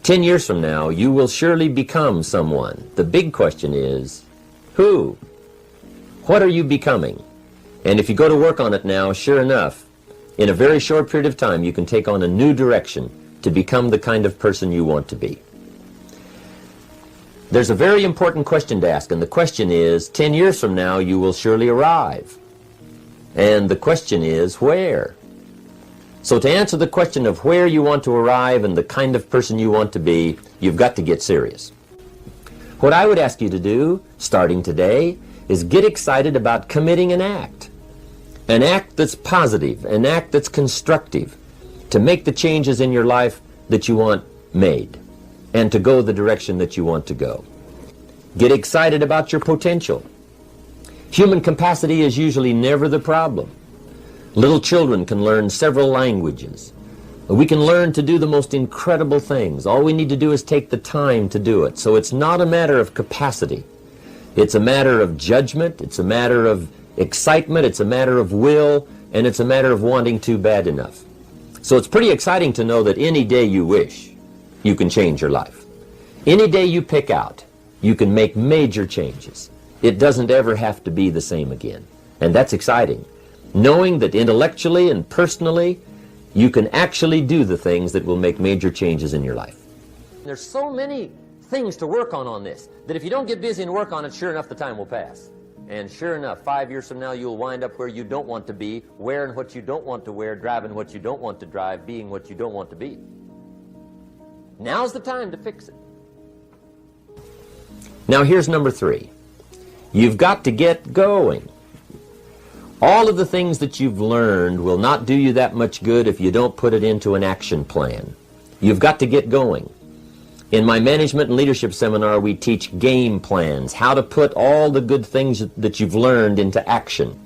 10 years from now, you will surely become someone. The big question is, who? What are you becoming? And if you go to work on it now, sure enough, in a very short period of time, you can take on a new direction to become the kind of person you want to be. There's a very important question to ask, and the question is, 10 years from now, you will surely arrive. And the question is, where? So to answer the question of where you want to arrive and the kind of person you want to be, you've got to get serious. What I would ask you to do, starting today, is get excited about committing an act that's positive, an act that's constructive, to make the changes in your life that you want made, and to go the direction that you want to go. Get excited about your potential. Human capacity is usually never the problem. Little children can learn several languages. We can learn to do the most incredible things. All we need to do is take the time to do it. So it's not a matter of capacity. It's a matter of judgment. It's a matter of excitement. It's a matter of will. And it's a matter of wanting to bad enough. So it's pretty exciting to know that any day you wish, you can change your life. Any day you pick out, you can make major changes. It doesn't ever have to be the same again. And that's exciting. Knowing that intellectually and personally, you can actually do the things that will make major changes in your life. There's so many things to work on this, that if you don't get busy and work on it, sure enough, the time will pass. And sure enough, 5 years from now, you'll wind up where you don't want to be, wearing what you don't want to wear, driving what you don't want to drive, being what you don't want to be. Now's the time to fix it. Now here's number 3. You've got to get going. All of the things that you've learned will not do you that much good if you don't put it into an action plan. You've got to get going. In my management and leadership seminar, we teach game plans, how to put all the good things that you've learned into action.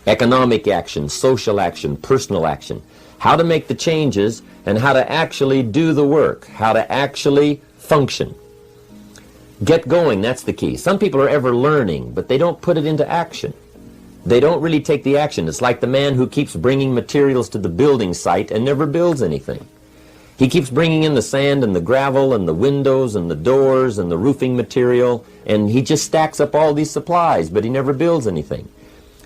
Economic action, social action, personal action. How to make the changes and how to actually do the work, how to actually function. Get going, that's the key. Some people are ever learning, but they don't put it into action. They don't really take the action. It's like the man who keeps bringing materials to the building site and never builds anything. He keeps bringing in the sand and the gravel and the windows and the doors and the roofing material, and he just stacks up all these supplies, but he never builds anything.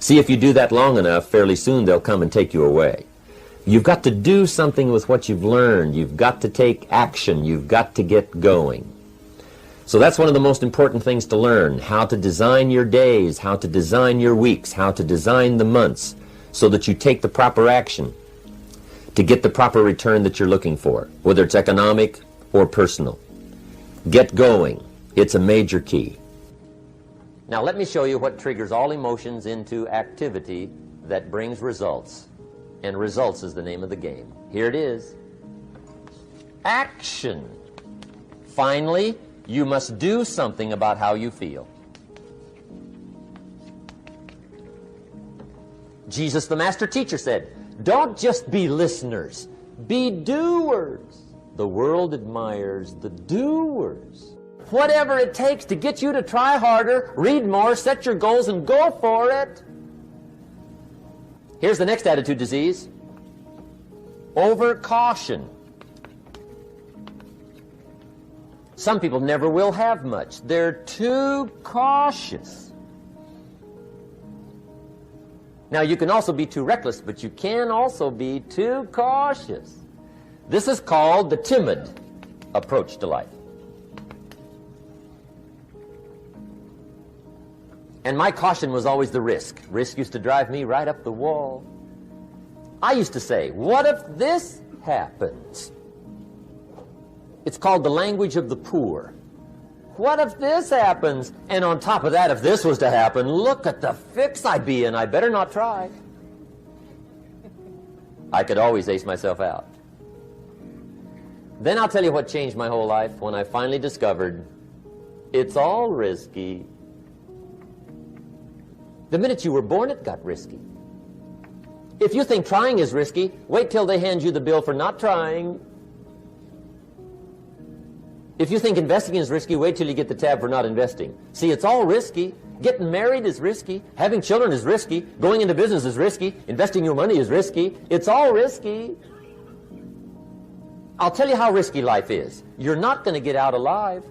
See, if you do that long enough, fairly soon they'll come and take you away. You've got to do something with what you've learned. You've got to take action. You've got to get going. So that's one of the most important things to learn, how to design your days, how to design your weeks, how to design the months, so that you take the proper action to get the proper return that you're looking for, whether it's economic or personal. Get going. It's a major key. Now let me show you what triggers all emotions into activity that brings results. And results is the name of the game. Here it is. Action. Finally, you must do something about how you feel. Jesus, the master teacher, said, don't just be listeners, be doers. The world admires the doers. Whatever it takes to get you to try harder, read more, set your goals, and go for it. Here's the next attitude disease. Overcaution. Some people never will have much. They're too cautious. Now, you can also be too reckless, but you can also be too cautious. This is called the timid approach to life. And my caution was always the risk. Risk used to drive me right up the wall. I used to say, what if this happens? It's called the language of the poor. What if this happens? And on top of that, if this was to happen, look at the fix I'd be in. I better not try. I could always ace myself out. Then I'll tell you what changed my whole life when I finally discovered it's all risky. The minute you were born, it got risky. If you think trying is risky, wait till they hand you the bill for not trying. If you think investing is risky, wait till you get the tab for not investing. See, it's all risky. Getting married is risky. Having children is risky. Going into business is risky. Investing your money is risky. It's all risky. I'll tell you how risky life is. You're not going to get out alive.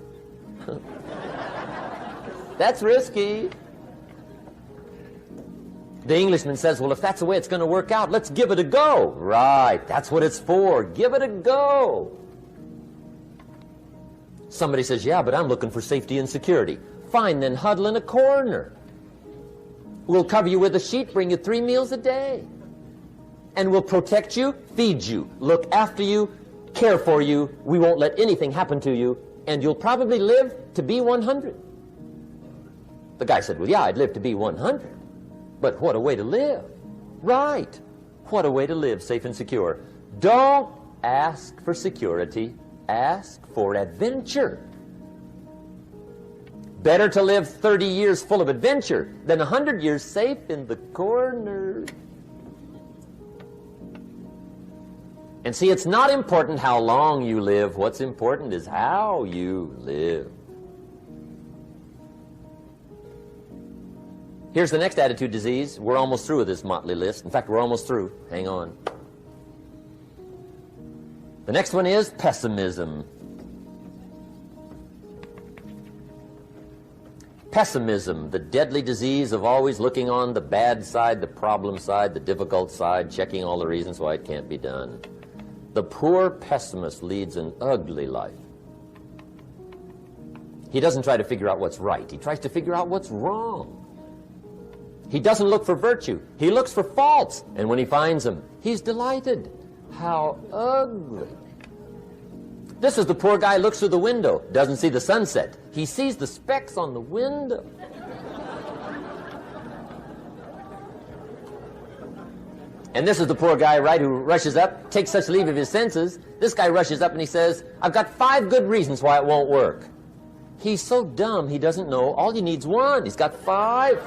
That's risky. The Englishman says, well, if that's the way it's going to work out, let's give it a go. Right, that's what it's for. Give it a go. Somebody says, yeah, but I'm looking for safety and security. Fine, then huddle in a corner. We'll cover you with a sheet, bring you 3 meals a day. And we'll protect you, feed you, look after you, care for you. We won't let anything happen to you. And you'll probably live to be 100. The guy said, well, yeah, I'd live to be 100. But what a way to live. Right. What a way to live, safe and secure. Don't ask for security. Ask for adventure. Better to live 30 years full of adventure than 100 years safe in the corner. And see, it's not important how long you live. What's important is how you live. Here's the next attitude disease. We're almost through with this motley list. In fact, we're almost through. Hang on. The next one is pessimism. Pessimism, the deadly disease of always looking on the bad side, the problem side, the difficult side, checking all the reasons why it can't be done. The poor pessimist leads an ugly life. He doesn't try to figure out what's right. He tries to figure out what's wrong. He doesn't look for virtue. He looks for faults. And when he finds them, he's delighted. How ugly. This is the poor guy who looks through the window, doesn't see the sunset. He sees the specks on the window. And this is the poor guy, right, who rushes up, takes such leave of his senses. This guy rushes up and he says, I've got 5 good reasons why it won't work. He's so dumb he doesn't know. All he needs 1. He's got 5.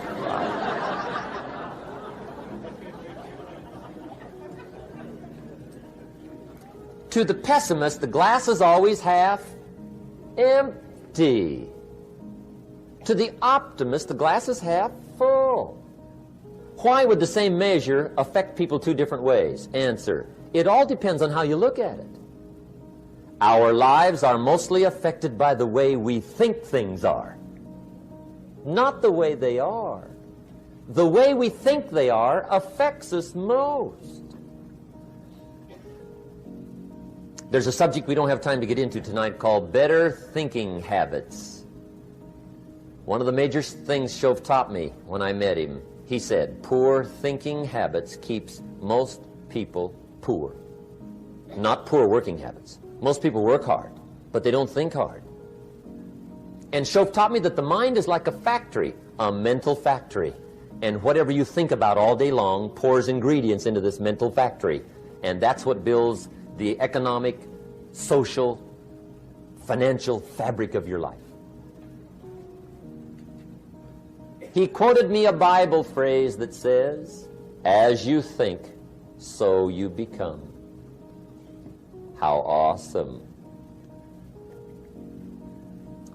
To the pessimist, the glass is always half empty. To the optimist, the glass is half full. Why would the same measure affect people 2 different ways? Answer, it all depends on how you look at it. Our lives are mostly affected by the way we think things are, not the way they are. The way we think they are affects us most. There's a subject we don't have time to get into tonight called better thinking habits. One of the major things Shove taught me when I met him, he said, poor thinking habits keeps most people poor. Not poor working habits. Most people work hard, but they don't think hard. And Shove taught me that the mind is like a factory, a mental factory. And whatever you think about all day long pours ingredients into this mental factory. And that's what builds the economic, social, financial fabric of your life. He quoted me a Bible phrase that says, as you think, so you become. How awesome.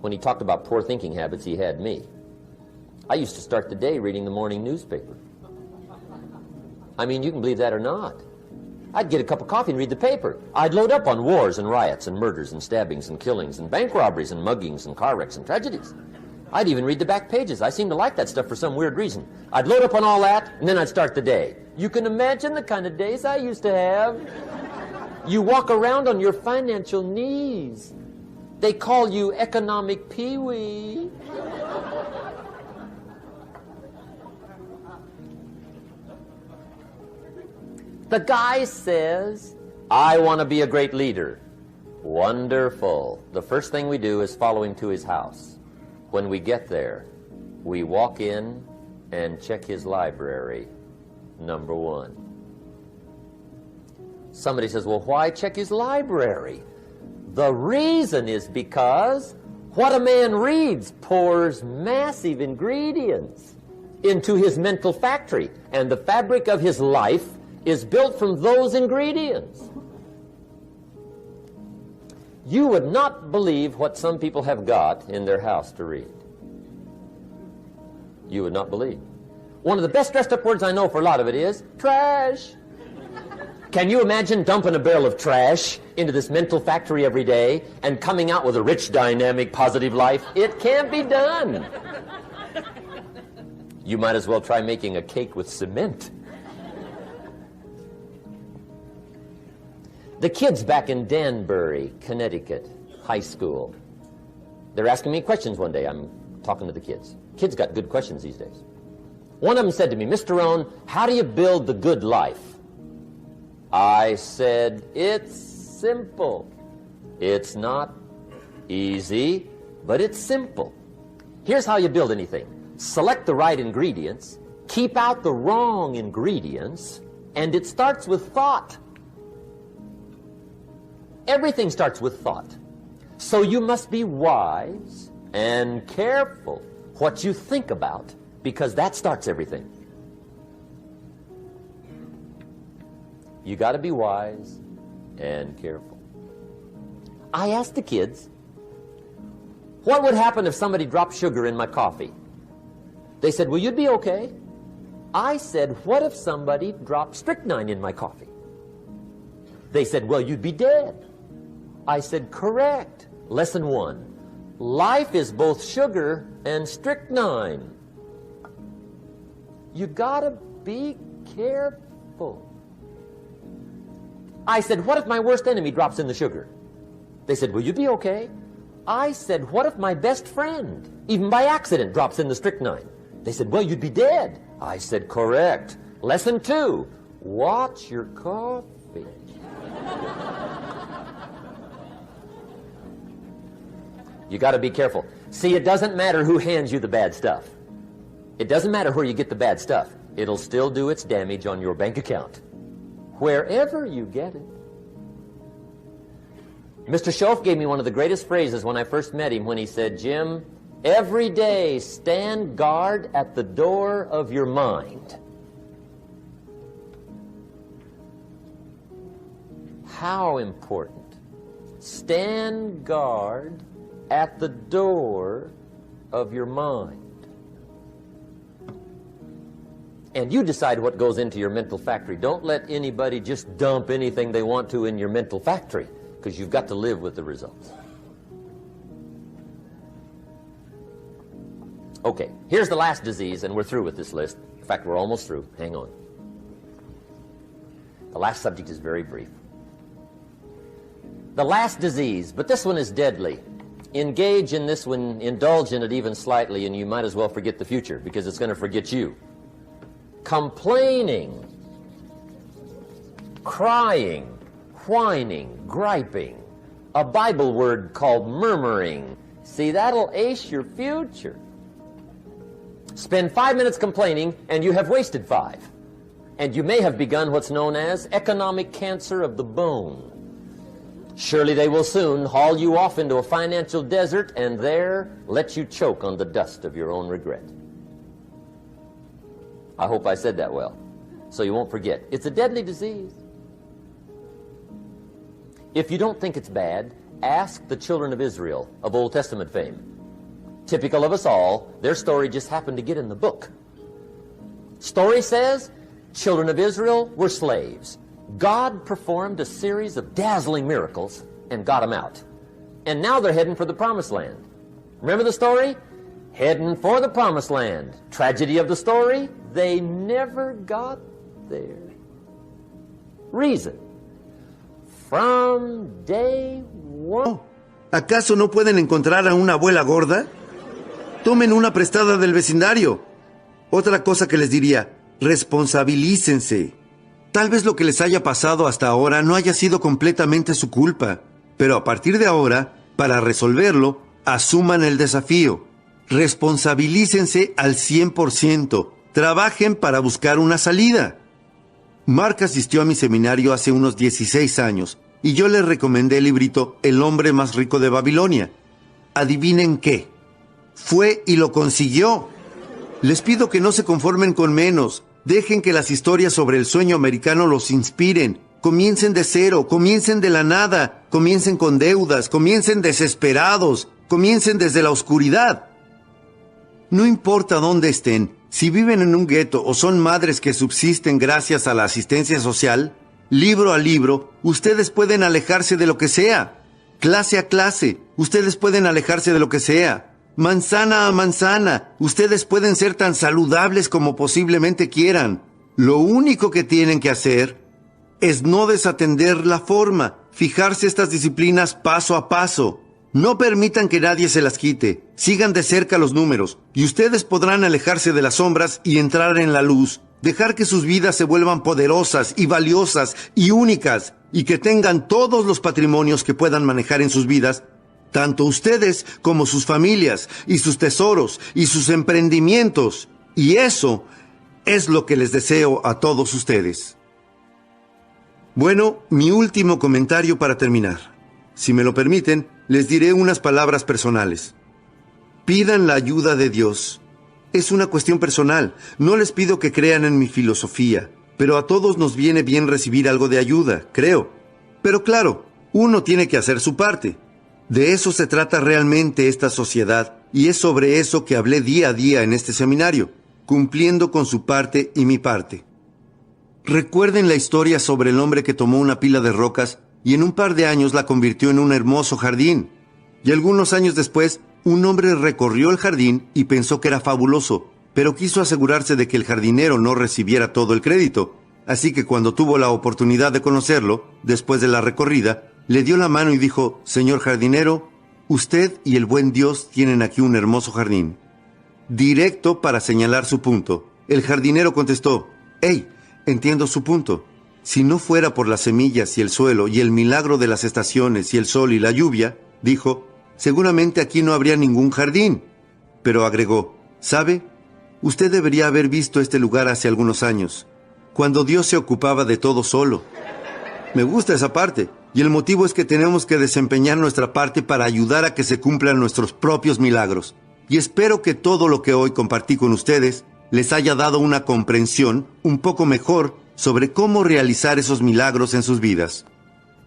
When he talked about poor thinking habits, he had me. I used to start the day reading the morning newspaper. I mean, you can believe that or not. I'd get a cup of coffee and read the paper. I'd load up on wars and riots and murders and stabbings and killings and bank robberies and muggings and car wrecks and tragedies. I'd even read the back pages. I seem to like that stuff for some weird reason. I'd load up on all that, and then I'd start the day. You can imagine the kind of days I used to have. You walk around on your financial knees. They call you economic peewee. The guy says, I want to be a great leader. Wonderful. The first thing we do is follow him to his house. When we get there, we walk in and check his library, number 1. Somebody says, well, why check his library? The reason is because what a man reads pours massive ingredients into his mental factory, and the fabric of his life is built from those ingredients. You would not believe what some people have got in their house to read. You would not believe. One of the best dressed up words I know for a lot of it is trash. Can you imagine dumping a barrel of trash into this mental factory every day and coming out with a rich, dynamic, positive life? It can't be done. You might as well try making a cake with cement. The kids back in Danbury, Connecticut, high school, they're asking me questions one day. I'm talking to the kids. Kids got good questions these days. One of them said to me, Mr. Rohn, how do you build the good life? I said, it's simple. It's not easy, but it's simple. Here's how you build anything. Select the right ingredients, keep out the wrong ingredients, and it starts with thought. Everything starts with thought. So you must be wise and careful what you think about, because that starts everything. You got to be wise and careful. I asked the kids, what would happen if somebody dropped sugar in my coffee? They said, well, you'd be okay. I said, what if somebody dropped strychnine in my coffee? They said, well, you'd be dead. I said, correct. Lesson 1. Life is both sugar and strychnine. You gotta be careful. I said, what if my worst enemy drops in the sugar? They said, will you be okay? I said, what if my best friend, even by accident, drops in the strychnine? They said, well, you'd be dead. I said, correct. Lesson 2, watch your coffee. You got to be careful. See, it doesn't matter who hands you the bad stuff. It doesn't matter where you get the bad stuff. It'll still do its damage on your bank account, wherever you get it. Mr. Schoaf gave me one of the greatest phrases when I first met him when he said, Jim, every day stand guard at the door of your mind. How important. Stand guard at the door of your mind. And you decide what goes into your mental factory. Don't let anybody just dump anything they want to in your mental factory, because you've got to live with the results. Okay, here's the last disease, and we're through with this list. In fact, we're almost through. Hang on. The last subject is very brief. The last disease, but this one is deadly. Engage in this one, indulge in it even slightly, and you might as well forget the future, because it's going to forget you. Complaining, crying, whining, griping. A Bible word called murmuring. See, that'll ace your future. Spend 5 minutes complaining, and you have wasted 5. And you may have begun what's known as economic cancer of the bone. Surely they will soon haul you off into a financial desert and there let you choke on the dust of your own regret. I hope I said that well, so you won't forget. It's a deadly disease. If you don't think it's bad, ask the children of Israel of Old Testament fame. Typical of us all, their story just happened to get in the book. Story says, children of Israel were slaves. God performed a series of dazzling miracles and got them out. And now they're heading for the promised land. Remember the story? Heading for the promised land. Tragedy of the story, they never got there. Reason. From day one. ¿Acaso no pueden encontrar a una abuela gorda? Tomen una prestada del vecindario. Otra cosa que les diría, responsabilícense. Tal vez lo que les haya pasado hasta ahora no haya sido completamente su culpa, pero a partir de ahora, para resolverlo, asuman el desafío. Responsabilícense al 100%. Trabajen para buscar una salida. Mark asistió a mi seminario hace unos 16 años y yo le recomendé el librito El hombre más rico de Babilonia. ¿Adivinen qué? Fue y lo consiguió. Les pido que no se conformen con menos. Dejen que las historias sobre el sueño americano los inspiren. Comiencen de cero, comiencen de la nada, comiencen con deudas, comiencen desesperados, comiencen desde la oscuridad. No importa dónde estén, si viven en un gueto o son madres que subsisten gracias a la asistencia social, Libro a libro, ustedes pueden alejarse de lo que sea. Clase a clase, ustedes pueden alejarse de lo que sea. Manzana a manzana, ustedes pueden ser tan saludables como posiblemente quieran. Lo único que tienen que hacer es no desatender la forma, fijarse estas disciplinas paso a paso. No permitan que nadie se las quite. Sigan de cerca los números y ustedes podrán alejarse de las sombras y entrar en la luz. Dejar que sus vidas se vuelvan poderosas y valiosas y únicas y que tengan todos los patrimonios que puedan manejar en sus vidas, tanto ustedes como sus familias y sus tesoros y sus emprendimientos. Y eso es lo que les deseo a todos ustedes. Bueno, mi último comentario para terminar. Si me lo permiten, les diré unas palabras personales. Pidan la ayuda de Dios. Es una cuestión personal. No les pido que crean en mi filosofía, pero a todos nos viene bien recibir algo de ayuda, creo. Pero claro, uno tiene que hacer su parte. De eso se trata realmente esta sociedad, y es sobre eso que hablé día a día en este seminario, cumpliendo con su parte y mi parte. Recuerden la historia sobre el hombre que tomó una pila de rocas y en un par de años la convirtió en un hermoso jardín. Y algunos años después, un hombre recorrió el jardín y pensó que era fabuloso, pero quiso asegurarse de que el jardinero no recibiera todo el crédito. Así que cuando tuvo la oportunidad de conocerlo, después de la recorrida, le dio la mano y dijo: «Señor jardinero, usted y el buen Dios tienen aquí un hermoso jardín». Directo para señalar su punto. El jardinero contestó: «Hey, entiendo su punto. Si no fuera por las semillas y el suelo y el milagro de las estaciones y el sol y la lluvia», dijo, «seguramente aquí no habría ningún jardín». Pero agregó: «¿Sabe? Usted debería haber visto este lugar hace algunos años, cuando Dios se ocupaba de todo solo». Me gusta esa parte, y el motivo es que tenemos que desempeñar nuestra parte para ayudar a que se cumplan nuestros propios milagros. Y espero que todo lo que hoy compartí con ustedes les haya dado una comprensión un poco mejor sobre cómo realizar esos milagros en sus vidas.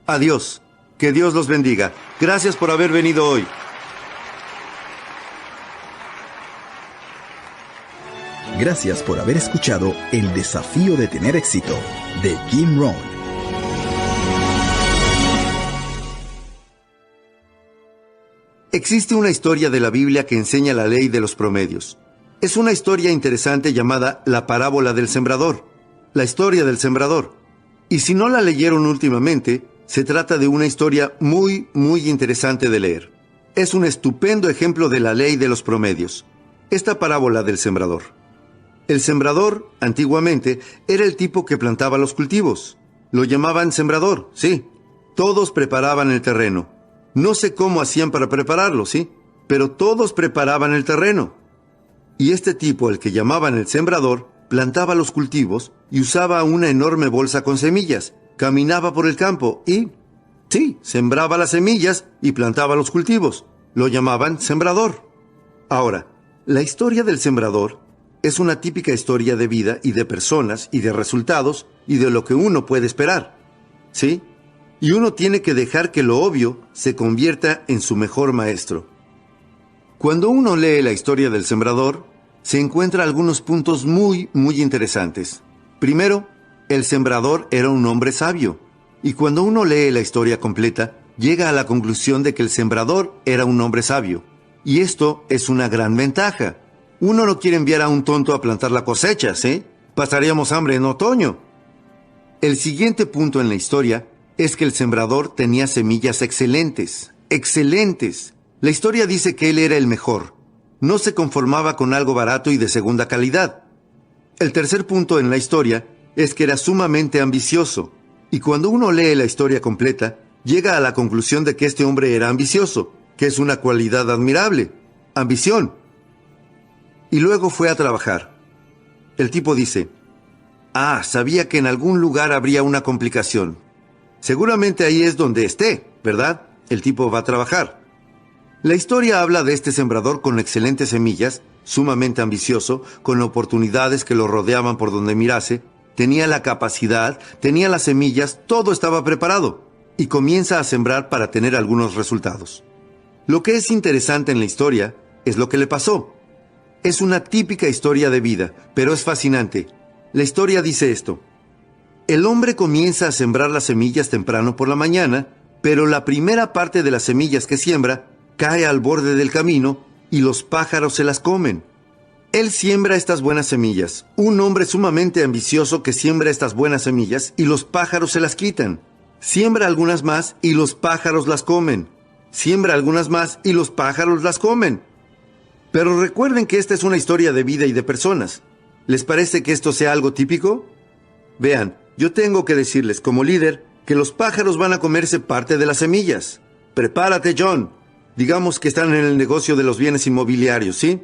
Adiós. Que Dios los bendiga. Gracias por haber venido hoy. Gracias por haber escuchado El Desafío de Tener Éxito de Jim Rohn. Existe una historia de la Biblia que enseña la ley de los promedios. Es una historia interesante llamada la parábola del sembrador. La historia del sembrador. Y si no la leyeron últimamente, se trata de una historia muy interesante de leer. Es un estupendo ejemplo de la ley de los promedios. Esta parábola del sembrador. El sembrador, antiguamente, era el tipo que plantaba los cultivos. Lo llamaban sembrador, sí. Todos preparaban el terreno. No sé cómo hacían para prepararlo, sí, pero todos preparaban el terreno. Y este tipo, el que llamaban el sembrador, plantaba los cultivos y usaba una enorme bolsa con semillas. Caminaba por el campo y, sí, sembraba las semillas y plantaba los cultivos. Lo llamaban sembrador. Ahora, la historia del sembrador es una típica historia de vida y de personas y de resultados y de lo que uno puede esperar. ¿Sí? Y uno tiene que dejar que lo obvio se convierta en su mejor maestro. Cuando uno lee la historia del sembrador, se encuentra algunos puntos muy interesantes. Primero, el sembrador era un hombre sabio. Y cuando uno lee la historia completa, llega a la conclusión de que el sembrador era un hombre sabio. Y esto es una gran ventaja. Uno no quiere enviar a un tonto a plantar la cosecha, ¿sí? Pasaríamos hambre en otoño. El siguiente punto en la historia es que el sembrador tenía semillas excelentes. ¡Excelentes! La historia dice que él era el mejor. No se conformaba con algo barato y de segunda calidad. El tercer punto en la historia es que era sumamente ambicioso. Y cuando uno lee la historia completa, llega a la conclusión de que este hombre era ambicioso, que es una cualidad admirable. Ambición. Y luego fue a trabajar. El tipo dice: «Ah, sabía que en algún lugar habría una complicación. Seguramente ahí es donde esté, ¿verdad?». El tipo va a trabajar. La historia habla de este sembrador con excelentes semillas, sumamente ambicioso, con oportunidades que lo rodeaban por donde mirase. Tenía la capacidad, tenía las semillas, todo estaba preparado. Y comienza a sembrar para tener algunos resultados. Lo que es interesante en la historia es lo que le pasó. Es una típica historia de vida, pero es fascinante. La historia dice esto: El hombre comienza a sembrar las semillas temprano por la mañana, pero la primera parte de las semillas que siembra cae al borde del camino y los pájaros se las comen. Él siembra estas buenas semillas, un hombre sumamente ambicioso que siembra estas buenas semillas y los pájaros se las quitan. Siembra algunas más y los pájaros las comen. Siembra algunas más y los pájaros las comen. Pero recuerden que esta es una historia de vida y de personas. ¿Les parece que esto sea algo típico? Vean, yo tengo que decirles como líder que los pájaros van a comerse parte de las semillas. Prepárate, John. Digamos que están en el negocio de los bienes inmobiliarios, ¿sí?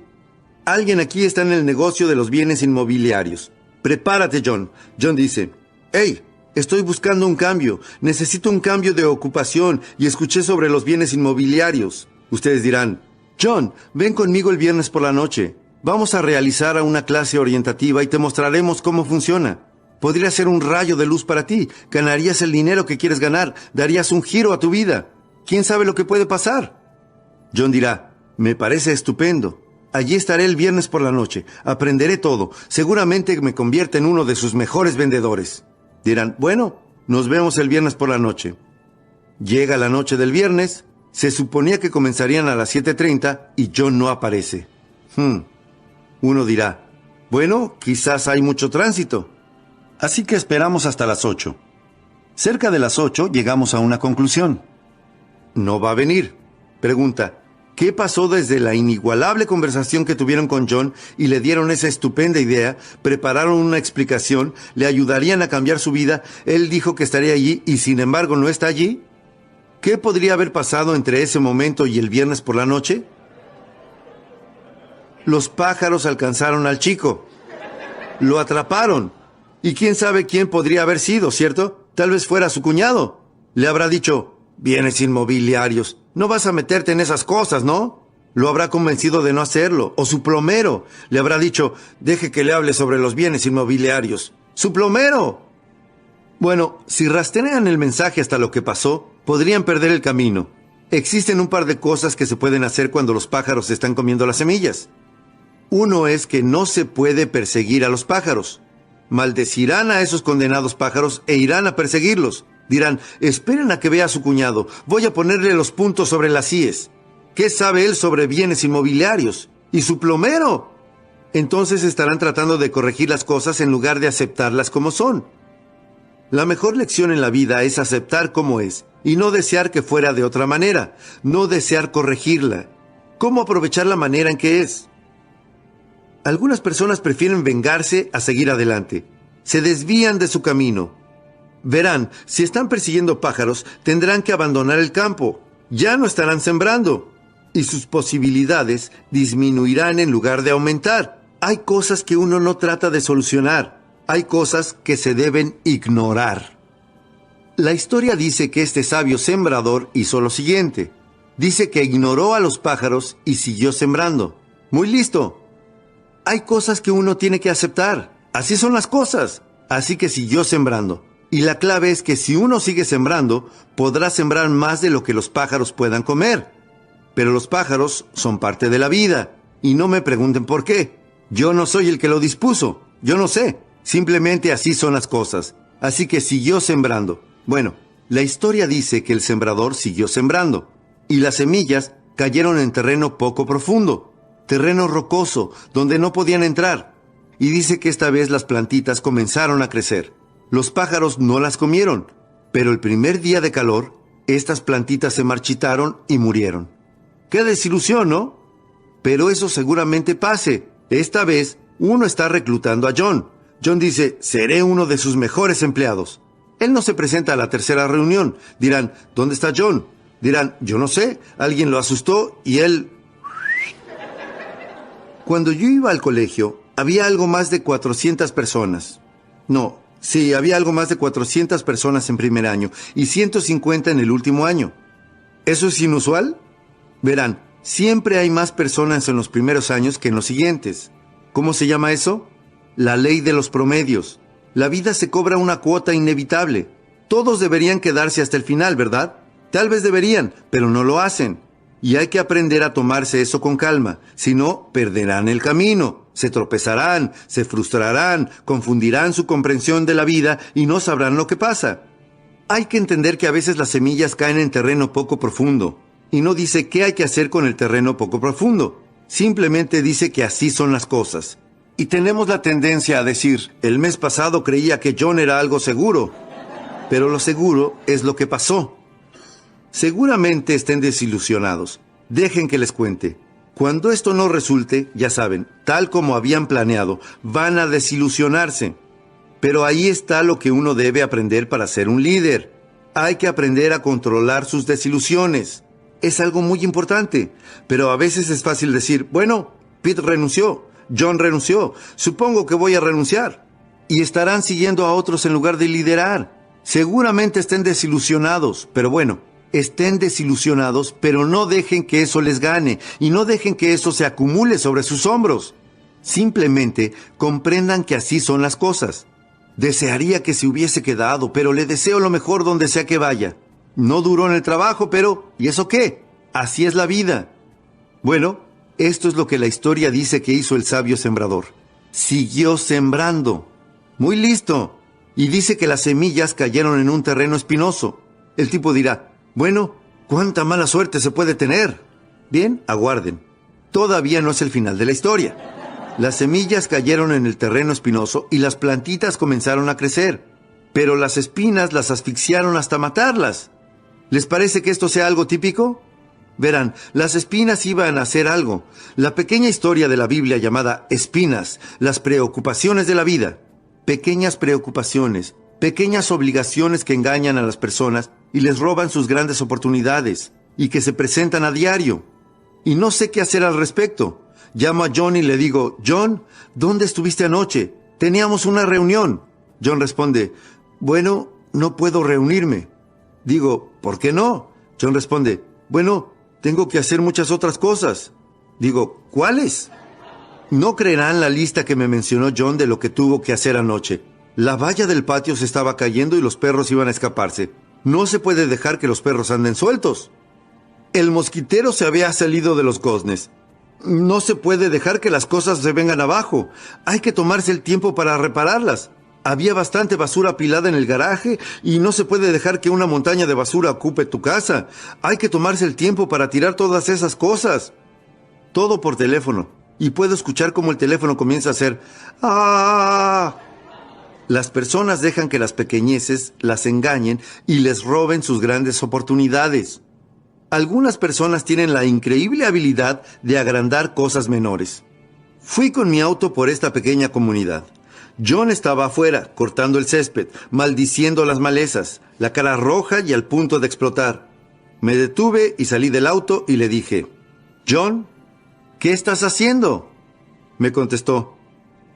Alguien aquí está en el negocio de los bienes inmobiliarios. Prepárate, John. John dice, hey, estoy buscando un cambio. Necesito un cambio de ocupación y escuché sobre los bienes inmobiliarios. Ustedes dirán, John, ven conmigo el viernes por la noche. Vamos a realizar una clase orientativa y te mostraremos cómo funciona. Podría ser un rayo de luz para ti. Ganarías el dinero que quieres ganar. Darías un giro a tu vida. ¿Quién sabe lo que puede pasar? John dirá, me parece estupendo. Allí estaré el viernes por la noche. Aprenderé todo. Seguramente me convierte en uno de sus mejores vendedores. Dirán, bueno, nos vemos el viernes por la noche. Llega la noche del viernes. Se suponía que comenzarían a las 7:30 y John no aparece. Uno dirá, bueno, quizás hay mucho tránsito. Así que esperamos hasta las 8. Cerca de las 8 llegamos a una conclusión. No va a venir. Pregunta, ¿qué pasó desde la inigualable conversación que tuvieron con John y le dieron esa estupenda idea? Prepararon una explicación, le ayudarían a cambiar su vida. Él dijo que estaría allí y sin embargo no está allí. ¿Qué podría haber pasado entre ese momento y el viernes por la noche? Los pájaros alcanzaron al chico. Lo atraparon. Y quién sabe quién podría haber sido, ¿cierto? Tal vez fuera su cuñado. Le habrá dicho, bienes inmobiliarios, no vas a meterte en esas cosas, ¿no? Lo habrá convencido de no hacerlo. O su plomero. Le habrá dicho, deje que le hable sobre los bienes inmobiliarios. ¡Su plomero! Bueno, si rastrean el mensaje hasta lo que pasó, podrían perder el camino. Existen un par de cosas que se pueden hacer cuando los pájaros están comiendo las semillas. Uno es que no se puede perseguir a los pájaros. Maldecirán a esos condenados pájaros e irán a perseguirlos. Dirán, esperen a que vea a su cuñado. Voy a ponerle los puntos sobre las íes. ¿Qué sabe él sobre bienes inmobiliarios? ¿Y su plomero? Entonces estarán tratando de corregir las cosas en lugar de aceptarlas como son. La mejor lección en la vida es aceptar como es y no desear que fuera de otra manera, no desear corregirla. ¿Cómo aprovechar la manera en que es? Algunas personas prefieren vengarse a seguir adelante. Se desvían de su camino. Verán, si están persiguiendo pájaros, tendrán que abandonar el campo. Ya no estarán sembrando. Y sus posibilidades disminuirán en lugar de aumentar. Hay cosas que uno no trata de solucionar. Hay cosas que se deben ignorar. La historia dice que este sabio sembrador hizo lo siguiente. Dice que ignoró a los pájaros y siguió sembrando. Muy listo. Hay cosas que uno tiene que aceptar. Así son las cosas. Así que siguió sembrando. Y la clave es que si uno sigue sembrando, podrá sembrar más de lo que los pájaros puedan comer. Pero los pájaros son parte de la vida. Y no me pregunten por qué. Yo no soy el que lo dispuso. Yo no sé. Simplemente así son las cosas. Así que siguió sembrando. Bueno, la historia dice que el sembrador siguió sembrando. Y las semillas cayeron en terreno poco profundo. Terreno rocoso, donde no podían entrar. Y dice que esta vez las plantitas comenzaron a crecer. Los pájaros no las comieron, pero el primer día de calor, estas plantitas se marchitaron y murieron. ¡Qué desilusión!, ¿no? Pero eso seguramente pase. Esta vez, uno está reclutando a John. John dice, seré uno de sus mejores empleados. Él no se presenta a la tercera reunión. Dirán, ¿dónde está John? Dirán, yo no sé, alguien lo asustó y él... Cuando yo iba al colegio, había algo más de 400 personas. No, sí, había algo más de 400 personas en primer año y 150 en el último año. ¿Eso es inusual? Verán, siempre hay más personas en los primeros años que en los siguientes. ¿Cómo se llama eso? La ley de los promedios. La vida se cobra una cuota inevitable. Todos deberían quedarse hasta el final, ¿verdad? Tal vez deberían, pero no lo hacen. Y hay que aprender a tomarse eso con calma, si no, perderán el camino, se tropezarán, se frustrarán, confundirán su comprensión de la vida y no sabrán lo que pasa. Hay que entender que a veces las semillas caen en terreno poco profundo, y no dice qué hay que hacer con el terreno poco profundo, simplemente dice que así son las cosas. Y tenemos la tendencia a decir, el mes pasado creía que John era algo seguro, pero lo seguro es lo que pasó. Seguramente estén desilusionados. Dejen que les cuente. Cuando esto no resulte, ya saben, tal como habían planeado, van a desilusionarse. Pero ahí está lo que uno debe aprender para ser un líder. Hay que aprender a controlar sus desilusiones. Es algo muy importante, pero a veces es fácil decir, bueno, Pete renunció, John renunció, supongo que voy a renunciar. Y estarán siguiendo a otros en lugar de liderar. Seguramente estén desilusionados, pero bueno, estén desilusionados, pero no dejen que eso les gane y no dejen que eso se acumule sobre sus hombros. Simplemente comprendan que así son las cosas. Desearía que se hubiese quedado, pero le deseo lo mejor donde sea que vaya. No duró en el trabajo, pero ¿y eso qué? Así es la vida. Bueno, esto es lo que la historia dice que hizo el sabio sembrador. Siguió sembrando. Muy listo. Y dice que las semillas cayeron en un terreno espinoso. El tipo dirá, bueno, ¿cuánta mala suerte se puede tener? Bien, aguarden. Todavía no es el final de la historia. Las semillas cayeron en el terreno espinoso y las plantitas comenzaron a crecer. Pero las espinas las asfixiaron hasta matarlas. ¿Les parece que esto sea algo típico? Verán, las espinas iban a hacer algo. La pequeña historia de la Biblia llamada espinas, las preocupaciones de la vida. Pequeñas preocupaciones, pequeñas obligaciones que engañan a las personas y les roban sus grandes oportunidades y que se presentan a diario. Y no sé qué hacer al respecto. Llamo a John y le digo, John, ¿dónde estuviste anoche? Teníamos una reunión. John responde, bueno, no puedo reunirme. Digo, ¿por qué no? John responde, bueno, tengo que hacer muchas otras cosas. Digo, ¿cuáles? No creerán la lista que me mencionó John de lo que tuvo que hacer anoche. La valla del patio se estaba cayendo y los perros iban a escaparse. No se puede dejar que los perros anden sueltos. El mosquitero se había salido de los goznes. No se puede dejar que las cosas se vengan abajo. Hay que tomarse el tiempo para repararlas. Había bastante basura apilada en el garaje y no se puede dejar que una montaña de basura ocupe tu casa. Hay que tomarse el tiempo para tirar todas esas cosas. Todo por teléfono. Y puedo escuchar cómo el teléfono comienza a hacer ¡ah! Las personas dejan que las pequeñeces las engañen y les roben sus grandes oportunidades. Algunas personas tienen la increíble habilidad de agrandar cosas menores. Fui con mi auto por esta pequeña comunidad. John estaba afuera, cortando el césped, maldiciendo las malezas, la cara roja y al punto de explotar. Me detuve y salí del auto y le dije, John, ¿qué estás haciendo? Me contestó,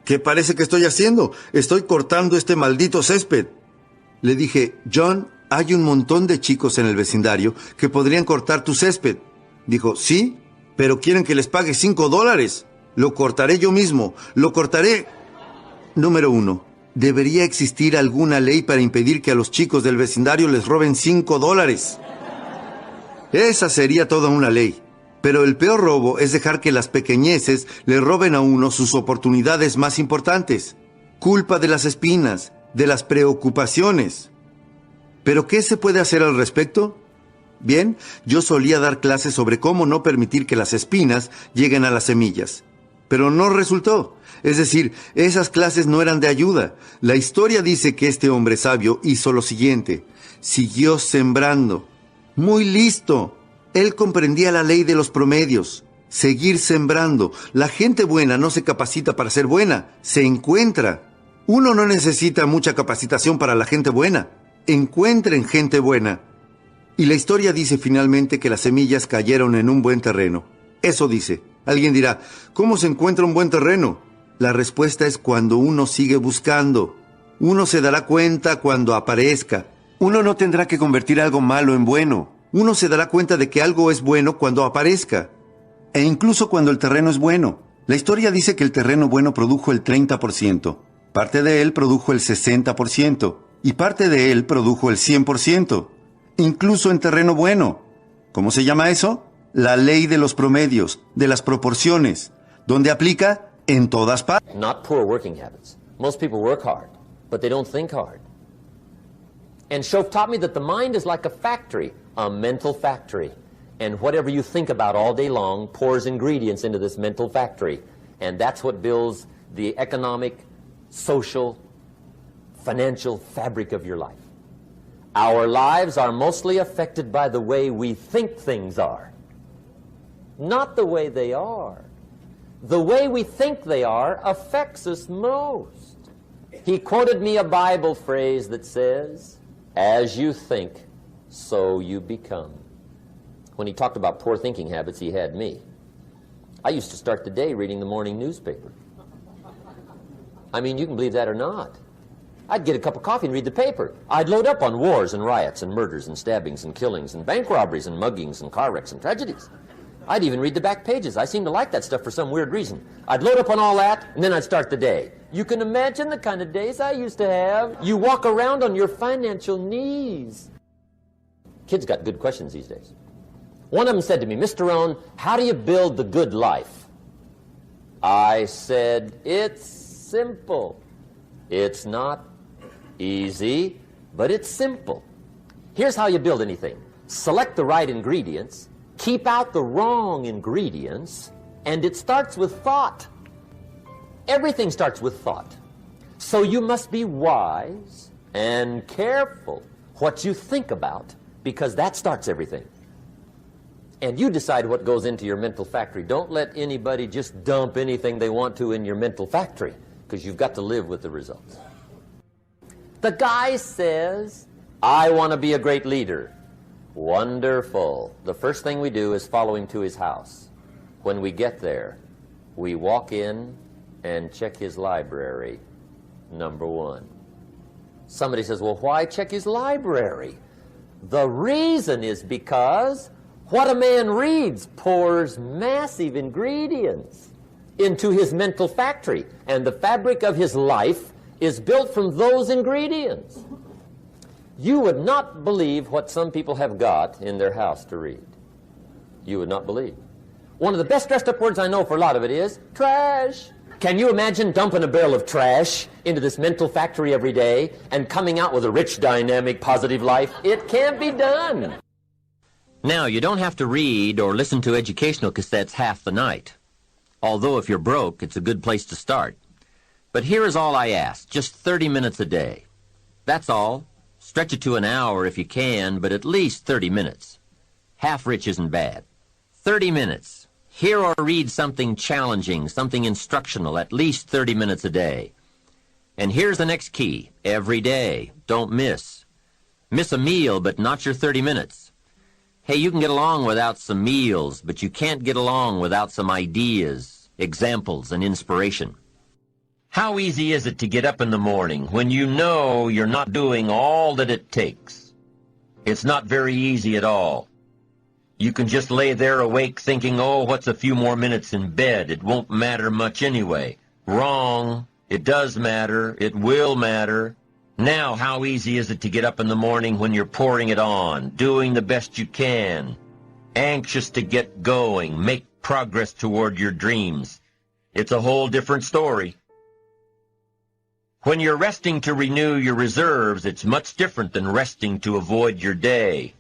¿qué parece que estoy haciendo? Estoy cortando este maldito césped. Le dije, John, hay un montón de chicos en el vecindario que podrían cortar tu césped. Dijo, sí, pero quieren que les pague $5. Lo cortaré yo mismo, lo cortaré. Número 1. Debería existir alguna ley para impedir que a los chicos del vecindario les roben $5. Esa sería toda una ley. Pero el peor robo es dejar que las pequeñeces le roben a uno sus oportunidades más importantes. Culpa de las espinas, de las preocupaciones. ¿Pero qué se puede hacer al respecto? Bien, yo solía dar clases sobre cómo no permitir que las espinas lleguen a las semillas. Pero no resultó. Es decir, esas clases no eran de ayuda. La historia dice que este hombre sabio hizo lo siguiente. Siguió sembrando. Muy listo. Él comprendía la ley de los promedios. Seguir sembrando. La gente buena no se capacita para ser buena, se encuentra. Uno no necesita mucha capacitación para la gente buena. Encuentren gente buena. Y la historia dice finalmente que las semillas cayeron en un buen terreno. Eso dice. Alguien dirá, ¿cómo se encuentra un buen terreno? La respuesta es cuando uno sigue buscando. Uno se dará cuenta cuando aparezca. Uno no tendrá que convertir algo malo en bueno. Uno se dará cuenta de que algo es bueno cuando aparezca. E incluso cuando el terreno es bueno. La historia dice que el terreno bueno produjo el 30%. Parte de él produjo el 60%. Y parte de él produjo el 100%. Incluso en terreno bueno. ¿Cómo se llama eso? La ley de los promedios, de las proporciones, donde aplica en todas partes. Not poor working habits. Most people work hard, but they don't think hard. And Schoff taught me that the mind is like a factory, a mental factory. And whatever you think about all day long pours ingredients into this mental factory. And that's what builds the economic, social, financial fabric of your life. Our lives are mostly affected by the way we think things are, not the way they are. The way we think they are affects us most. He quoted me a Bible phrase that says, "As you think, so you become." When he talked about poor thinking habits, he had me. I used to start the day reading the morning newspaper. I mean, you can believe that or not. I'd get a cup of coffee and read the paper. I'd load up on wars and riots and murders and stabbings and killings and bank robberies and muggings and car wrecks and tragedies. I'd even read the back pages. I seem to like that stuff for some weird reason. I'd load up on all that, and then I'd start the day. You can imagine the kind of days I used to have. You walk around on your financial knees. Kids got good questions these days. One of them said to me, "Mr. Rohn, how do you build the good life?" I said, "It's simple. It's not easy, but it's simple. Here's how you build anything. Select the right ingredients, keep out the wrong ingredients, and it starts with thought." Everything starts with thought. So you must be wise and careful what you think about, because that starts everything. And you decide what goes into your mental factory. Don't let anybody just dump anything they want to in your mental factory, because you've got to live with the results. The guy says, "I want to be a great leader." Wonderful. The first thing we do is follow him to his house. When we get there, we walk in and check his library, number one. Somebody says, "Well, why check his library?" The reason is because what a man reads pours massive ingredients into his mental factory, and the fabric of his life is built from those ingredients. You would not believe what some people have got in their house to read. You would not believe. One of the best dressed up words I know for a lot of it is trash. Can you imagine dumping a barrel of trash into this mental factory every day and coming out with a rich, dynamic, positive life? It can't be done. Now, you don't have to read or listen to educational cassettes half the night. Although if you're broke, it's a good place to start. But here is all I ask, just 30 minutes a day. That's all. Stretch it to an hour if you can, but at least 30 minutes. Half rich isn't bad. 30 minutes. Hear or read something challenging, something instructional, at least 30 minutes a day. And here's the next key. Every day. Don't miss. Miss a meal, but not your 30 minutes. Hey, you can get along without some meals, but you can't get along without some ideas, examples, and inspiration. How easy is it to get up in the morning when you know you're not doing all that it takes? It's not very easy at all. You can just lay there awake thinking, "Oh, what's a few more minutes in bed? It won't matter much anyway." Wrong. It does matter. It will matter. Now, how easy is it to get up in the morning when you're pouring it on, doing the best you can, anxious to get going, make progress toward your dreams? It's a whole different story. When you're resting to renew your reserves, it's much different than resting to avoid your day.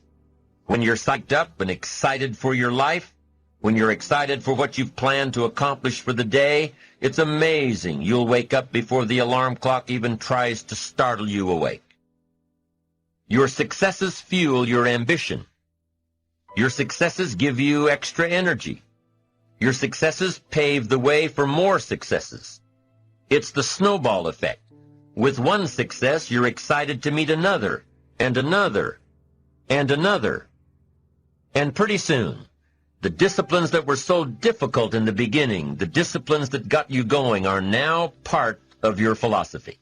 When you're psyched up and excited for your life, when you're excited for what you've planned to accomplish for the day, it's amazing. You'll wake up before the alarm clock even tries to startle you awake. Your successes fuel your ambition. Your successes give you extra energy. Your successes pave the way for more successes. It's the snowball effect. With one success, you're excited to meet another, and another, and another. And pretty soon, the disciplines that were so difficult in the beginning, the disciplines that got you going, are now part of your philosophy.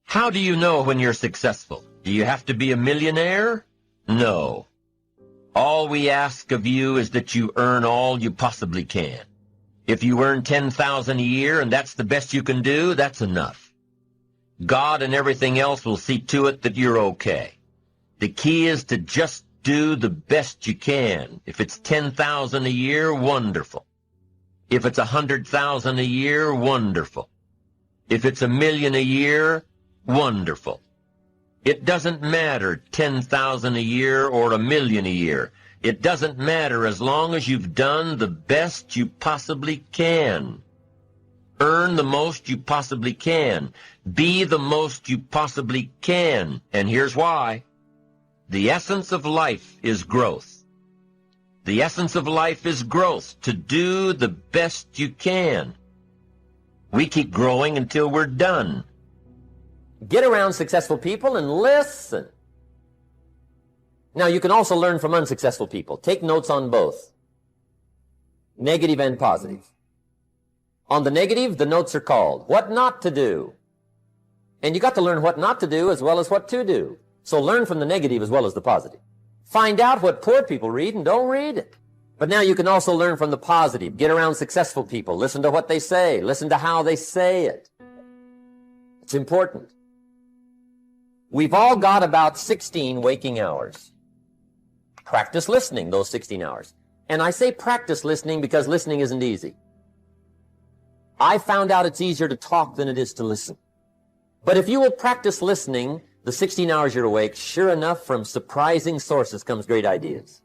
How do you know when you're successful? Do you have to be a millionaire? No. All we ask of you is that you earn all you possibly can. If you earn $10,000 a year and that's the best you can do, that's enough. God and everything else will see to it that you're okay. The key is to just do the best you can. If it's 10,000 a year, wonderful. If it's 100,000 a year, wonderful. If it's 1,000,000 a year, wonderful. It doesn't matter 10,000 a year or 1,000,000 a year. It doesn't matter as long as you've done the best you possibly can. Earn the most you possibly can. Be the most you possibly can. And here's why. The essence of life is growth. The essence of life is growth, to do the best you can. We keep growing until we're done. Get around successful people and listen. Now, you can also learn from unsuccessful people. Take notes on both, negative and positive. On the negative, the notes are called what not to do. And you got to learn what not to do as well as what to do. So learn from the negative as well as the positive. Find out what poor people read and don't read it. But now you can also learn from the positive. Get around successful people. Listen to what they say. Listen to how they say it. It's important. We've all got about 16 waking hours. Practice listening those 16 hours. And I say practice listening because listening isn't easy. I found out it's easier to talk than it is to listen. But if you will practice listening the 16 hours you're awake, sure enough, from surprising sources comes great ideas.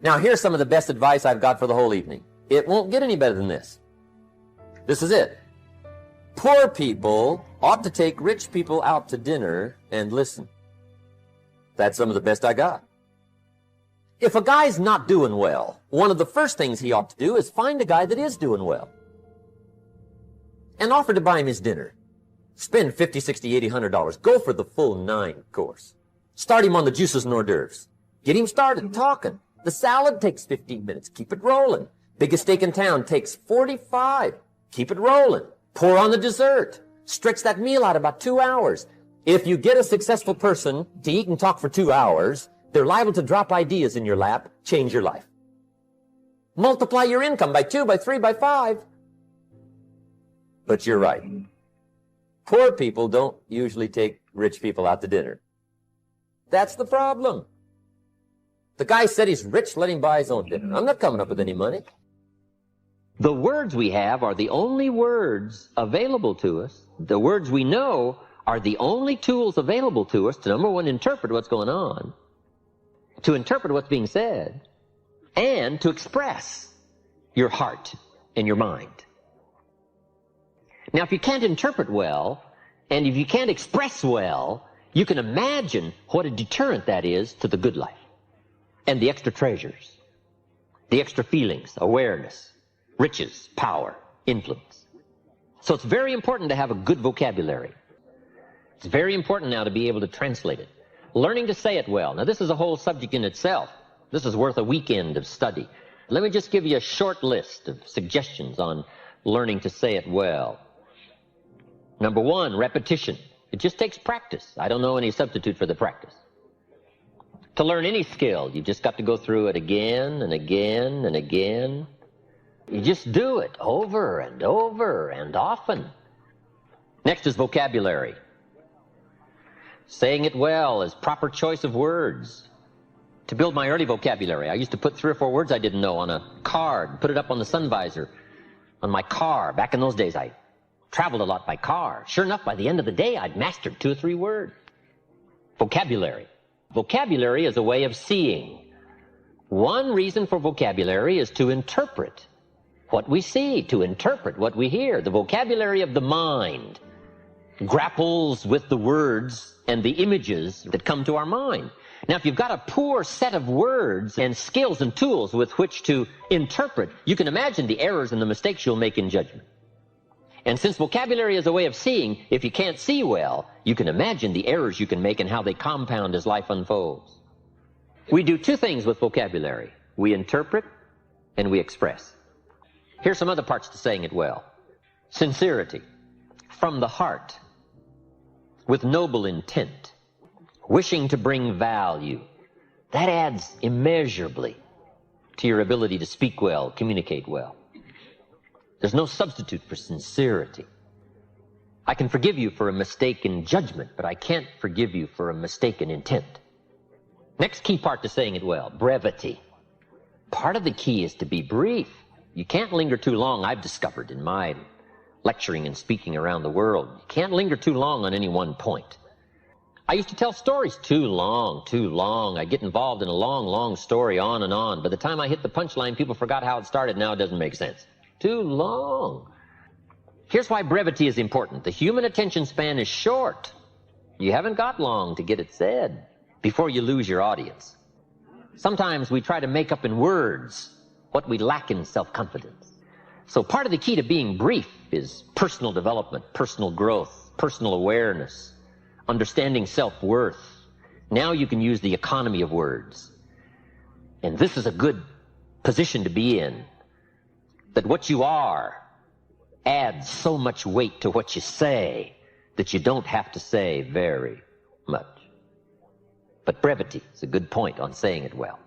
Now, here's some of the best advice I've got for the whole evening. It won't get any better than this. This is it. Poor people ought to take rich people out to dinner and listen. That's some of the best I got. If a guy's not doing well, one of the first things he ought to do is find a guy that is doing well and offer to buy him his dinner. Spend $50, $60, $80, $100. Go for the full 9 course. Start him on the juices and hors d'oeuvres. Get him started talking. The salad takes 15 minutes. Keep it rolling. Biggest steak in town takes 45. Keep it rolling. Pour on the dessert. Stretch that meal out about 2 hours. If you get a successful person to eat and talk for 2 hours, they're liable to drop ideas in your lap, change your life. Multiply your income by 2, by 3, by 5. But you're right. Poor people don't usually take rich people out to dinner. That's the problem. The guy said he's rich, let him buy his own dinner. I'm not coming up with any money. The words we have are the only words available to us. The words we know are the only tools available to us to, number one, interpret what's going on, to interpret what's being said, and to express your heart and your mind. Now, if you can't interpret well, and if you can't express well, you can imagine what a deterrent that is to the good life, and the extra treasures, the extra feelings, awareness, riches, power, influence. So it's very important to have a good vocabulary. It's very important now to be able to translate it. Learning to say it well. Now, this is a whole subject in itself. This is worth a weekend of study. Let me just give you a short list of suggestions on learning to say it well. Number one, repetition. It just takes practice. I don't know any substitute for the practice. To learn any skill, you just got to go through it again and again and again. You just do it over and over and often. Next is vocabulary. Saying it well is proper choice of words. To build my early vocabulary, I used to put 3 or 4 words I didn't know on a card, put it up on the sun visor on my car. Back in those days, I traveled a lot by car. Sure enough, by the end of the day, I'd mastered 2 or 3 words. Vocabulary. Vocabulary is a way of seeing. One reason for vocabulary is to interpret what we see, to interpret what we hear. The vocabulary of the mind grapples with the words and the images that come to our mind. Now, if you've got a poor set of words and skills and tools with which to interpret, you can imagine the errors and the mistakes you'll make in judgment. And since vocabulary is a way of seeing, if you can't see well, you can imagine the errors you can make and how they compound as life unfolds. We do 2 things with vocabulary. We interpret and we express. Here's some other parts to saying it well. Sincerity. From the heart. With noble intent. Wishing to bring value. That adds immeasurably to your ability to speak well, communicate well. There's no substitute for sincerity. I can forgive you for a mistake in judgment, but I can't forgive you for a mistake in intent. Next key part to saying it well, brevity. Part of the key is to be brief. You can't linger too long, I've discovered in my lecturing and speaking around the world. You can't linger too long on any one point. I used to tell stories too long. I get involved in a long story on and on. By the time I hit the punchline, people forgot how it started. Now it doesn't make sense. Too long. Here's why brevity is important. The human attention span is short. You haven't got long to get it said before you lose your audience. Sometimes we try to make up in words what we lack in self-confidence. So part of the key to being brief is personal development, personal growth, personal awareness, understanding self-worth. Now you can use the economy of words. And this is a good position to be in, that what you are adds so much weight to what you say that you don't have to say very much. But brevity is a good point on saying it well.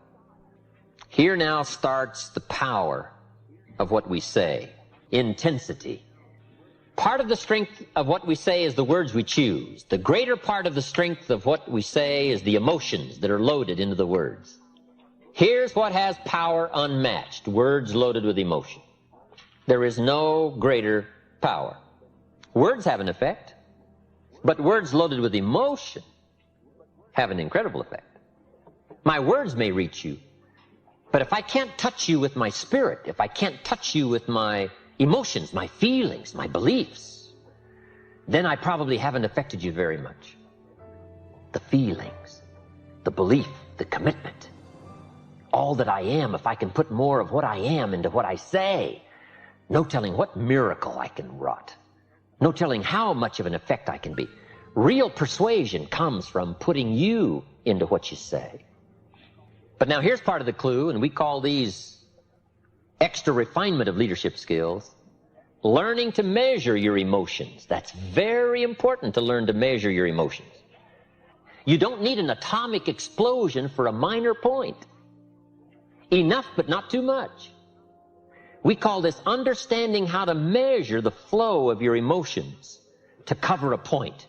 Here now starts the power of what we say, intensity. Part of the strength of what we say is the words we choose. The greater part of the strength of what we say is the emotions that are loaded into the words. Here's what has power unmatched, words loaded with emotion. There is no greater power. Words have an effect, but words loaded with emotion have an incredible effect. My words may reach you, but if I can't touch you with my spirit, if I can't touch you with my emotions, my feelings, my beliefs, then I probably haven't affected you very much. The feelings, the belief, the commitment, all that I am, if I can put more of what I am into what I say, no telling what miracle I can wrought. No telling how much of an effect I can be. Real persuasion comes from putting you into what you say. But now here's part of the clue, and we call these extra refinement of leadership skills, learning to measure your emotions. That's very important, to learn to measure your emotions. You don't need an atomic explosion for a minor point. Enough, but not too much. We call this understanding how to measure the flow of your emotions to cover a point.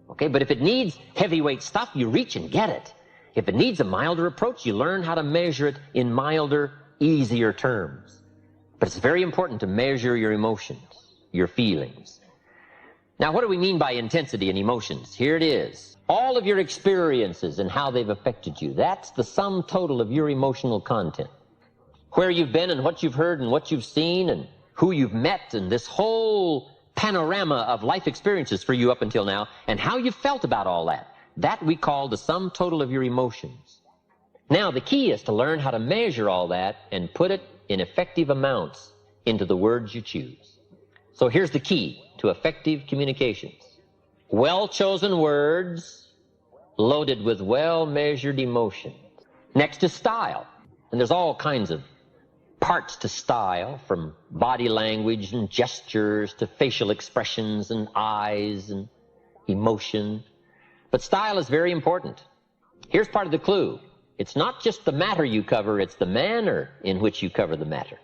Okay, but if it needs heavyweight stuff, you reach and get it. If it needs a milder approach, you learn how to measure it in milder, easier terms. But it's very important to measure your emotions, your feelings. Now, what do we mean by intensity and emotions? Here it is. All of your experiences and how they've affected you. That's the sum total of your emotional content. Where you've been and what you've heard and what you've seen and who you've met and this whole panorama of life experiences for you up until now and how you felt about all that. That we call the sum total of your emotions. Now, the key is to learn how to measure all that and put it in effective amounts into the words you choose. So here's the key to effective communications. Well-chosen words loaded with well-measured emotions. Next is style. And there's all kinds of parts to style, from body language and gestures to facial expressions and eyes and emotion. But style is very important. Here's part of the clue. It's not just the matter you cover, it's the manner in which you cover the matter.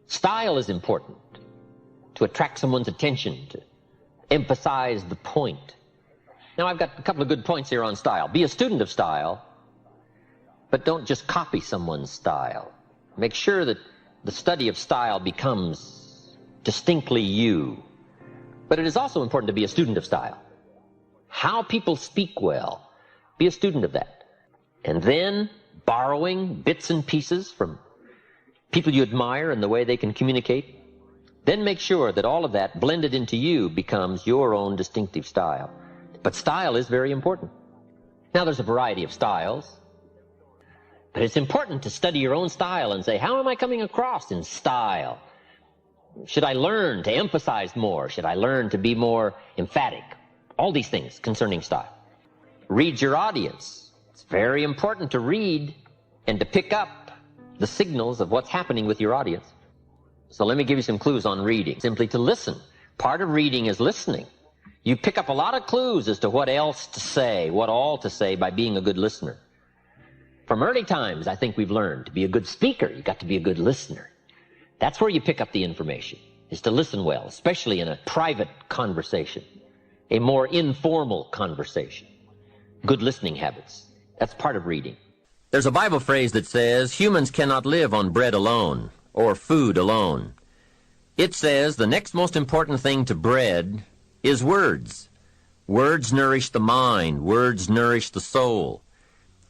Style is important to attract someone's attention, to emphasize the point. Now, I've got a couple of good points here on style. Be a student of style, but don't just copy someone's style. Make sure that the study of style becomes distinctly you. But it is also important to be a student of style. How people speak well, be a student of that. And then borrowing bits and pieces from people you admire and the way they can communicate. Then make sure that all of that blended into you becomes your own distinctive style. But style is very important. Now, there's a variety of styles. But it's important to study your own style and say, how am I coming across in style? Should I learn to emphasize more? Should I learn to be more emphatic? All these things concerning style. Read your audience. It's very important to read and to pick up the signals of what's happening with your audience. So let me give you some clues on reading. Simply to listen. Part of reading is listening. You pick up a lot of clues as to what else to say, what all to say by being a good listener. From early times, I think we've learned to be a good speaker, you've got to be a good listener. That's where you pick up the information, is to listen well, especially in a private conversation, a more informal conversation. Good listening habits. That's part of reading. There's a Bible phrase that says, humans cannot live on bread alone, or food alone. It says the next most important thing to bread is words. Words nourish the mind. Words nourish the soul.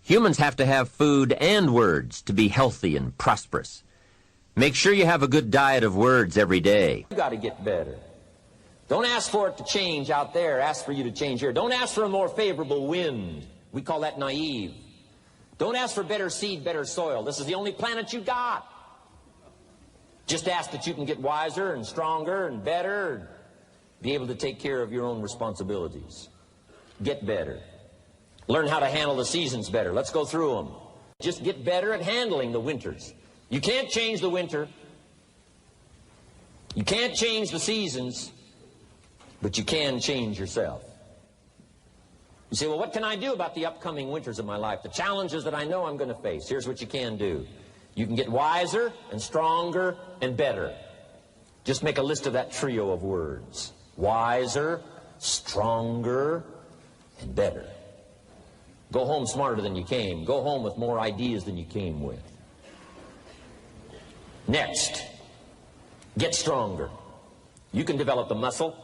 Humans have to have food and words to be healthy and prosperous. Make sure you have a good diet of words every day. You got to get better. Don't ask for it to change out there. Ask for you to change here. Don't ask for a more favorable wind. We call that naive. Don't ask for better seed, better soil. This is the only planet you got. Just ask that you can get wiser and stronger and better and be able to take care of your own responsibilities. Get better. Learn how to handle the seasons better. Let's go through them. Just get better at handling the winters. You can't change the winter. You can't change the seasons, but you can change yourself. You say, well, what can I do about the upcoming winters of my life? The challenges that I know I'm going to face. Here's what you can do. You can get wiser and stronger and better. Just make a list of that trio of words. Wiser, stronger, and better. Go home smarter than you came. Go home with more ideas than you came with. Next, get stronger. You can develop the muscle.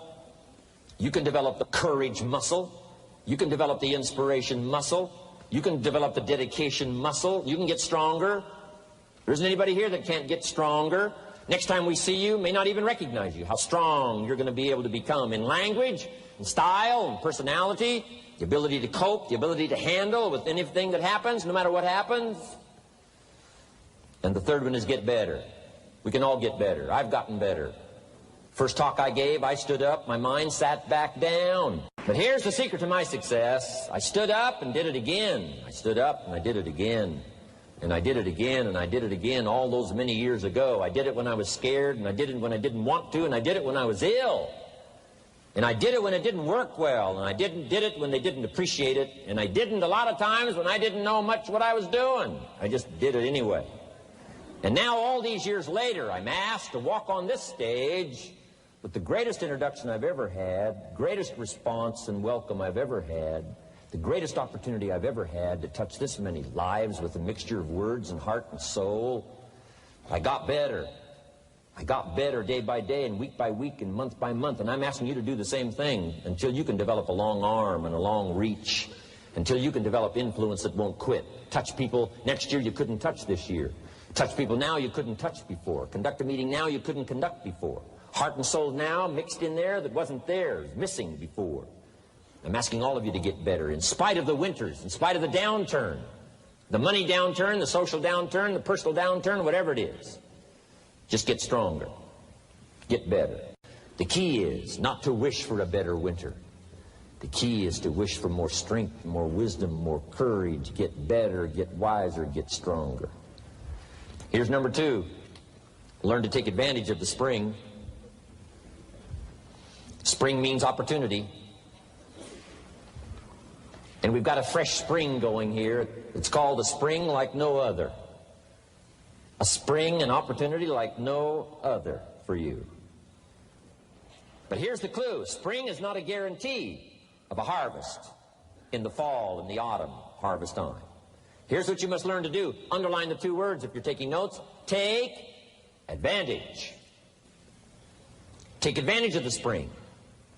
You can develop the courage muscle. You can develop the inspiration muscle. You can develop the dedication muscle. You can get stronger. There isn't anybody here that can't get stronger. Next time we see you, may not even recognize you, how strong you're going to be able to become in language, in style, and personality, the ability to cope, the ability to handle with anything that happens, no matter what happens. And the third one is get better. We can all get better. I've gotten better. First talk I gave, I stood up, my mind sat back down. But here's the secret to my success. I stood up and did it again. I stood up and I did it again. And I did it again, and I did it again all those many years ago. I did it when I was scared, and I did it when I didn't want to, and I did it when I was ill. And I did it when it didn't work well, and I did it when they didn't appreciate it, and I didn't a lot of times when I didn't know much what I was doing. I just did it anyway. And now all these years later, I'm asked to walk on this stage with the greatest introduction I've ever had, greatest response and welcome I've ever had, the greatest opportunity I've ever had to touch this many lives with a mixture of words and heart and soul. I got better. I got better day by day and week by week and month by month, and I'm asking you to do the same thing until you can develop a long arm and a long reach, until you can develop influence that won't quit. Touch people next year you couldn't touch this year. Touch people now you couldn't touch before. Conduct a meeting now you couldn't conduct before. Heart and soul now mixed in there that wasn't there, missing before. I'm asking all of you to get better in spite of the winters, in spite of the downturn, the money downturn, the social downturn, the personal downturn, whatever it is. Just get stronger. Get better. The key is not to wish for a better winter. The key is to wish for more strength, more wisdom, more courage, get better, get wiser, get stronger. Here's number 2. Learn to take advantage of the spring. Spring means opportunity. And we've got a fresh spring going here. It's called a spring like no other. A spring, an opportunity like no other for you. But here's the clue. Spring is not a guarantee of a harvest in the fall and the autumn harvest time. Here's what you must learn to do. Underline the 2 words if you're taking notes. Take advantage. Take advantage of the spring.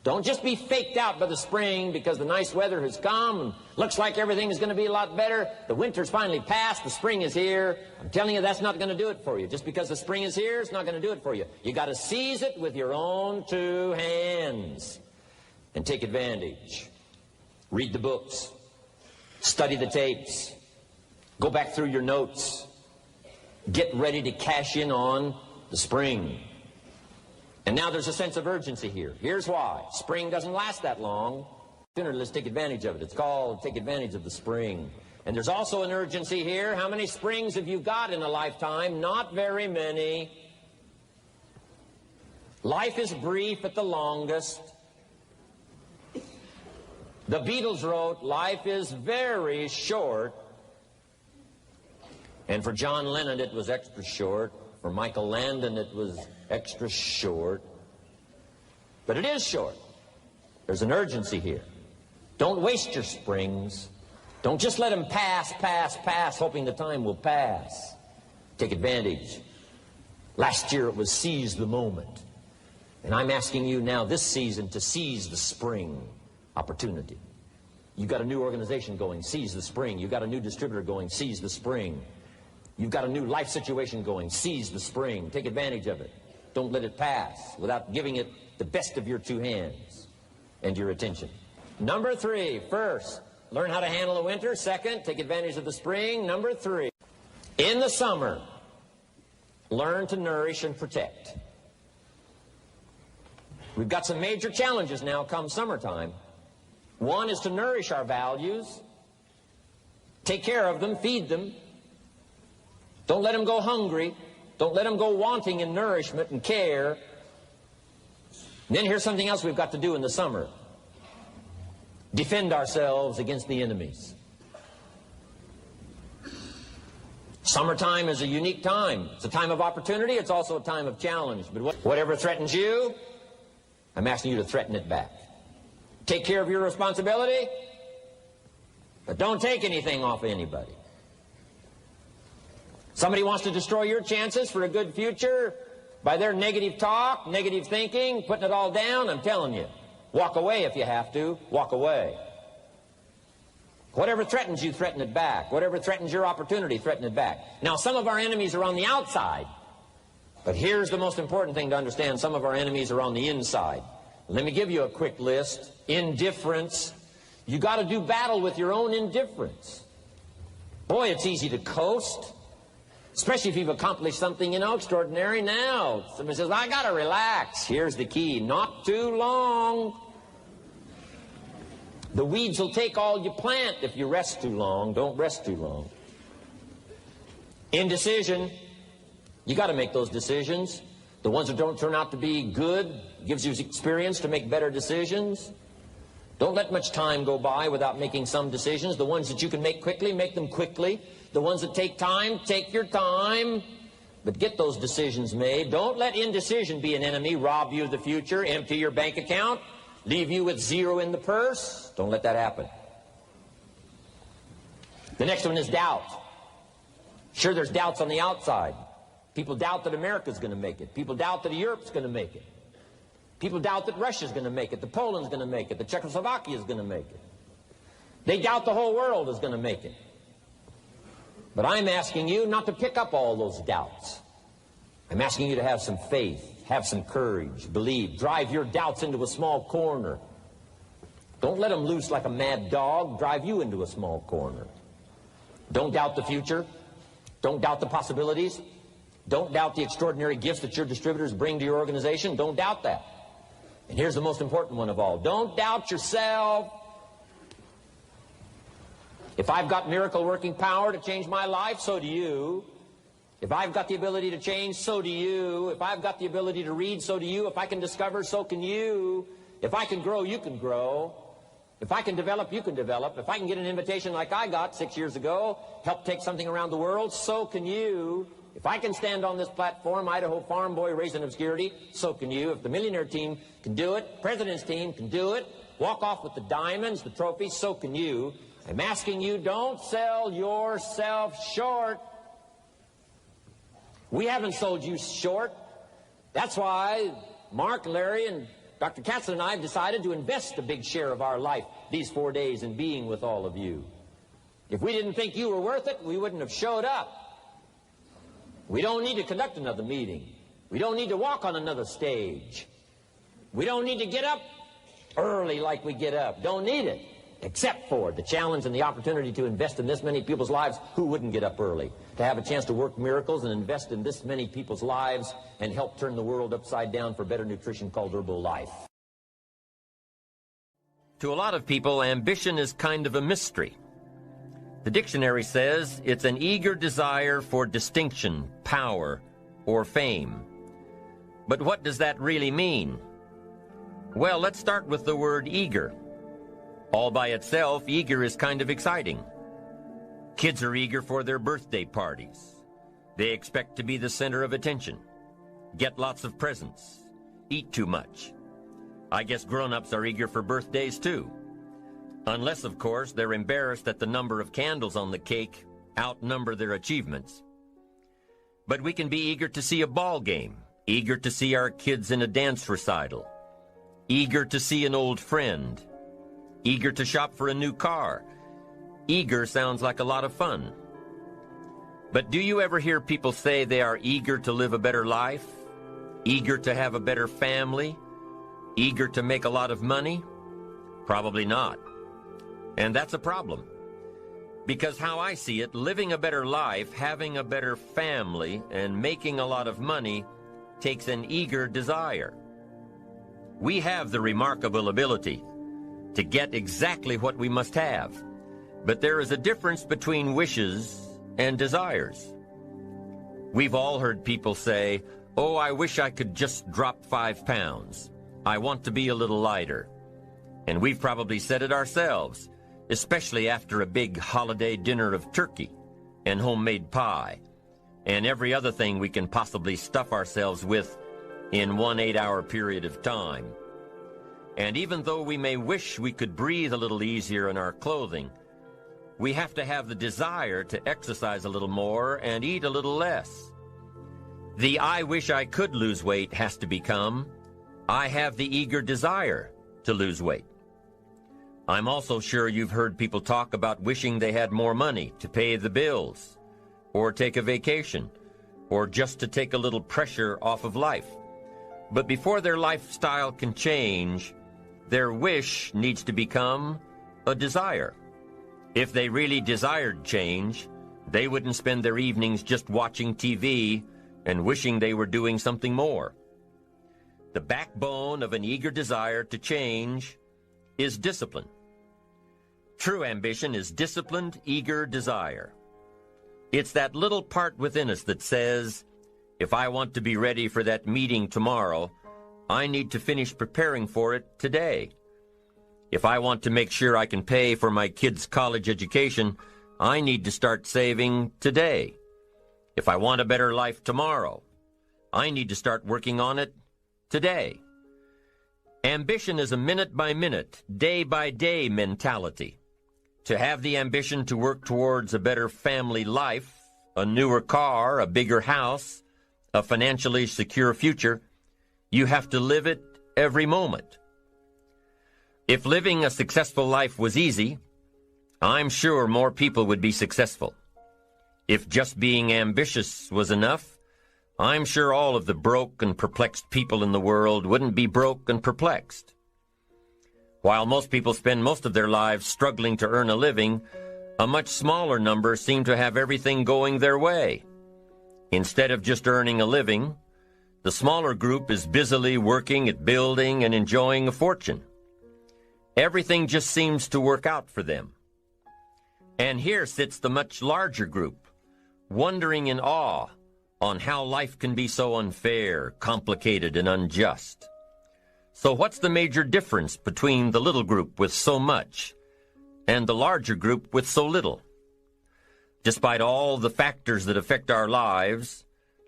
Don't just be faked out by the spring because the nice weather has come and looks like everything is going to be a lot better. The winter's finally passed, the spring is here. I'm telling you, that's not going to do it for you. Just because the spring is here, it's not going to do it for you. You got to seize it with your own 2 hands and take advantage. Read the books. Study the tapes. Go back through your notes. Get ready to cash in on the spring. And now there's a sense of urgency here. Here's why. Spring doesn't last that long. Sooner, let's take advantage of it. It's called take advantage of the spring. And there's also an urgency here. How many springs have you got in a lifetime? Not very many. Life is brief at the longest. The Beatles wrote, life is very short. And for John Lennon, it was extra short. For Michael Landon, it was extra short. But it is short. There's an urgency here. Don't waste your springs. Don't just let them pass, hoping the time will pass. Take advantage. Last year it was seize the moment. And I'm asking you now this season to seize the spring opportunity. You've got a new organization going, seize the spring. You've got a new distributor going, seize the spring. You've got a new life situation going, seize the spring. Take advantage of it. Don't let it pass without giving it the best of your two hands and your attention. Number 3, first, learn how to handle the winter. Second, take advantage of the spring. Number 3, in the summer, learn to nourish and protect. We've got some major challenges now come summertime. One is to nourish our values, take care of them, feed them. Don't let them go hungry. Don't let them go wanting in nourishment and care. And then here's something else we've got to do in the summer. Defend ourselves against the enemies. Summertime is a unique time. It's a time of opportunity. It's also a time of challenge. But whatever threatens you, I'm asking you to threaten it back. Take care of your responsibility, but don't take anything off of anybody. Somebody wants to destroy your chances for a good future by their negative talk, negative thinking, putting it all down. I'm telling you, walk away if you have to. Walk away. Whatever threatens you, threaten it back. Whatever threatens your opportunity, threaten it back. Now, some of our enemies are on the outside, but here's the most important thing to understand. Some of our enemies are on the inside. Let me give you a quick list. Indifference. You got to do battle with your own indifference. Boy, it's easy to coast, especially if you've accomplished something, extraordinary. Now, somebody says, I got to relax. Here's the key. Not too long. The weeds will take all you plant if you rest too long. Don't rest too long. Indecision. You got to make those decisions. The ones that don't turn out to be good, gives you experience to make better decisions. Don't let much time go by without making some decisions. The ones that you can make quickly, make them quickly. The ones that take time, take your time. But get those decisions made. Don't let indecision be an enemy, rob you of the future, empty your bank account, leave you with zero in the purse. Don't let that happen. The next one is doubt. Sure, there's doubts on the outside. People doubt that America's going to make it. People doubt that Europe's going to make it. People doubt that Russia's going to make it, that Poland's going to make it, that Czechoslovakia's going to make it. They doubt the whole world is going to make it. But I'm asking you not to pick up all those doubts. I'm asking you to have some faith, have some courage, believe, drive your doubts into a small corner. Don't let them loose like a mad dog, drive you into a small corner. Don't doubt the future. Don't doubt the possibilities. Don't doubt the extraordinary gifts that your distributors bring to your organization. Don't doubt that. And here's the most important one of all. Don't doubt yourself. If I've got miracle working power to change my life, so do you. If I've got the ability to change, so do you. If I've got the ability to read, so do you. If I can discover, so can you. If I can grow, you can grow. If I can develop, you can develop. If I can get an invitation like I got 6 years ago, help take something around the world, so can you. If I can stand on this platform, Idaho farm boy raised in obscurity, so can you. If the millionaire team can do it, president's team can do it, walk off with the diamonds, the trophies, so can you. I'm asking you, don't sell yourself short. We haven't sold you short. That's why Mark, Larry, and Dr. Katzler and I have decided to invest a big share of our life these 4 days in being with all of you. If we didn't think you were worth it, we wouldn't have showed up. We don't need to conduct another meeting. We don't need to walk on another stage. We don't need to get up early like we get up. Don't need it. Except for the challenge and the opportunity to invest in this many people's lives who wouldn't get up early. To have a chance to work miracles and invest in this many people's lives and help turn the world upside down for better nutrition called Herbal Life. To a lot of people, ambition is kind of a mystery. The dictionary says it's an eager desire for distinction, power, or fame. But what does that really mean? Well, let's start with the word eager. All by itself, eager is kind of exciting. Kids are eager for their birthday parties. They expect to be the center of attention, get lots of presents, eat too much. I guess grown-ups are eager for birthdays too. Unless, of course, they're embarrassed that the number of candles on the cake outnumber their achievements. But we can be eager to see a ball game, eager to see our kids in a dance recital, eager to see an old friend, eager to shop for a new car. Eager sounds like a lot of fun. But do you ever hear people say they are eager to live a better life, eager to have a better family, eager to make a lot of money? Probably not. And that's a problem. Because how I see it, living a better life, having a better family, and making a lot of money takes an eager desire. We have the remarkable ability to get exactly what we must have. But there is a difference between wishes and desires. We've all heard people say, "Oh, I wish I could just drop 5 pounds. I want to be a little lighter." And we've probably said it ourselves, especially after a big holiday dinner of turkey and homemade pie and every other thing we can possibly stuff ourselves with in one 8-hour period of time. And even though we may wish we could breathe a little easier in our clothing, we have to have the desire to exercise a little more and eat a little less. The "I wish I could lose weight" has to become, "I have the eager desire to lose weight." I'm also sure you've heard people talk about wishing they had more money to pay the bills, or take a vacation, or just to take a little pressure off of life. But before their lifestyle can change, their wish needs to become a desire. If they really desired change, they wouldn't spend their evenings just watching TV and wishing they were doing something more. The backbone of an eager desire to change is discipline. True ambition is disciplined, eager desire. It's that little part within us that says, if I want to be ready for that meeting tomorrow, I need to finish preparing for it today. If I want to make sure I can pay for my kids' college education, I need to start saving today. If I want a better life tomorrow, I need to start working on it today. Ambition is a minute-by-minute, day-by-day mentality. To have the ambition to work towards a better family life, a newer car, a bigger house, a financially secure future, you have to live it every moment. If living a successful life was easy, I'm sure more people would be successful. If just being ambitious was enough, I'm sure all of the broke and perplexed people in the world wouldn't be broke and perplexed. While most people spend most of their lives struggling to earn a living, a much smaller number seem to have everything going their way. Instead of just earning a living, the smaller group is busily working at building and enjoying a fortune. Everything just seems to work out for them. And here sits the much larger group, wondering in awe on how life can be so unfair, complicated, and unjust. So what's the major difference between the little group with so much and the larger group with so little? Despite all the factors that affect our lives,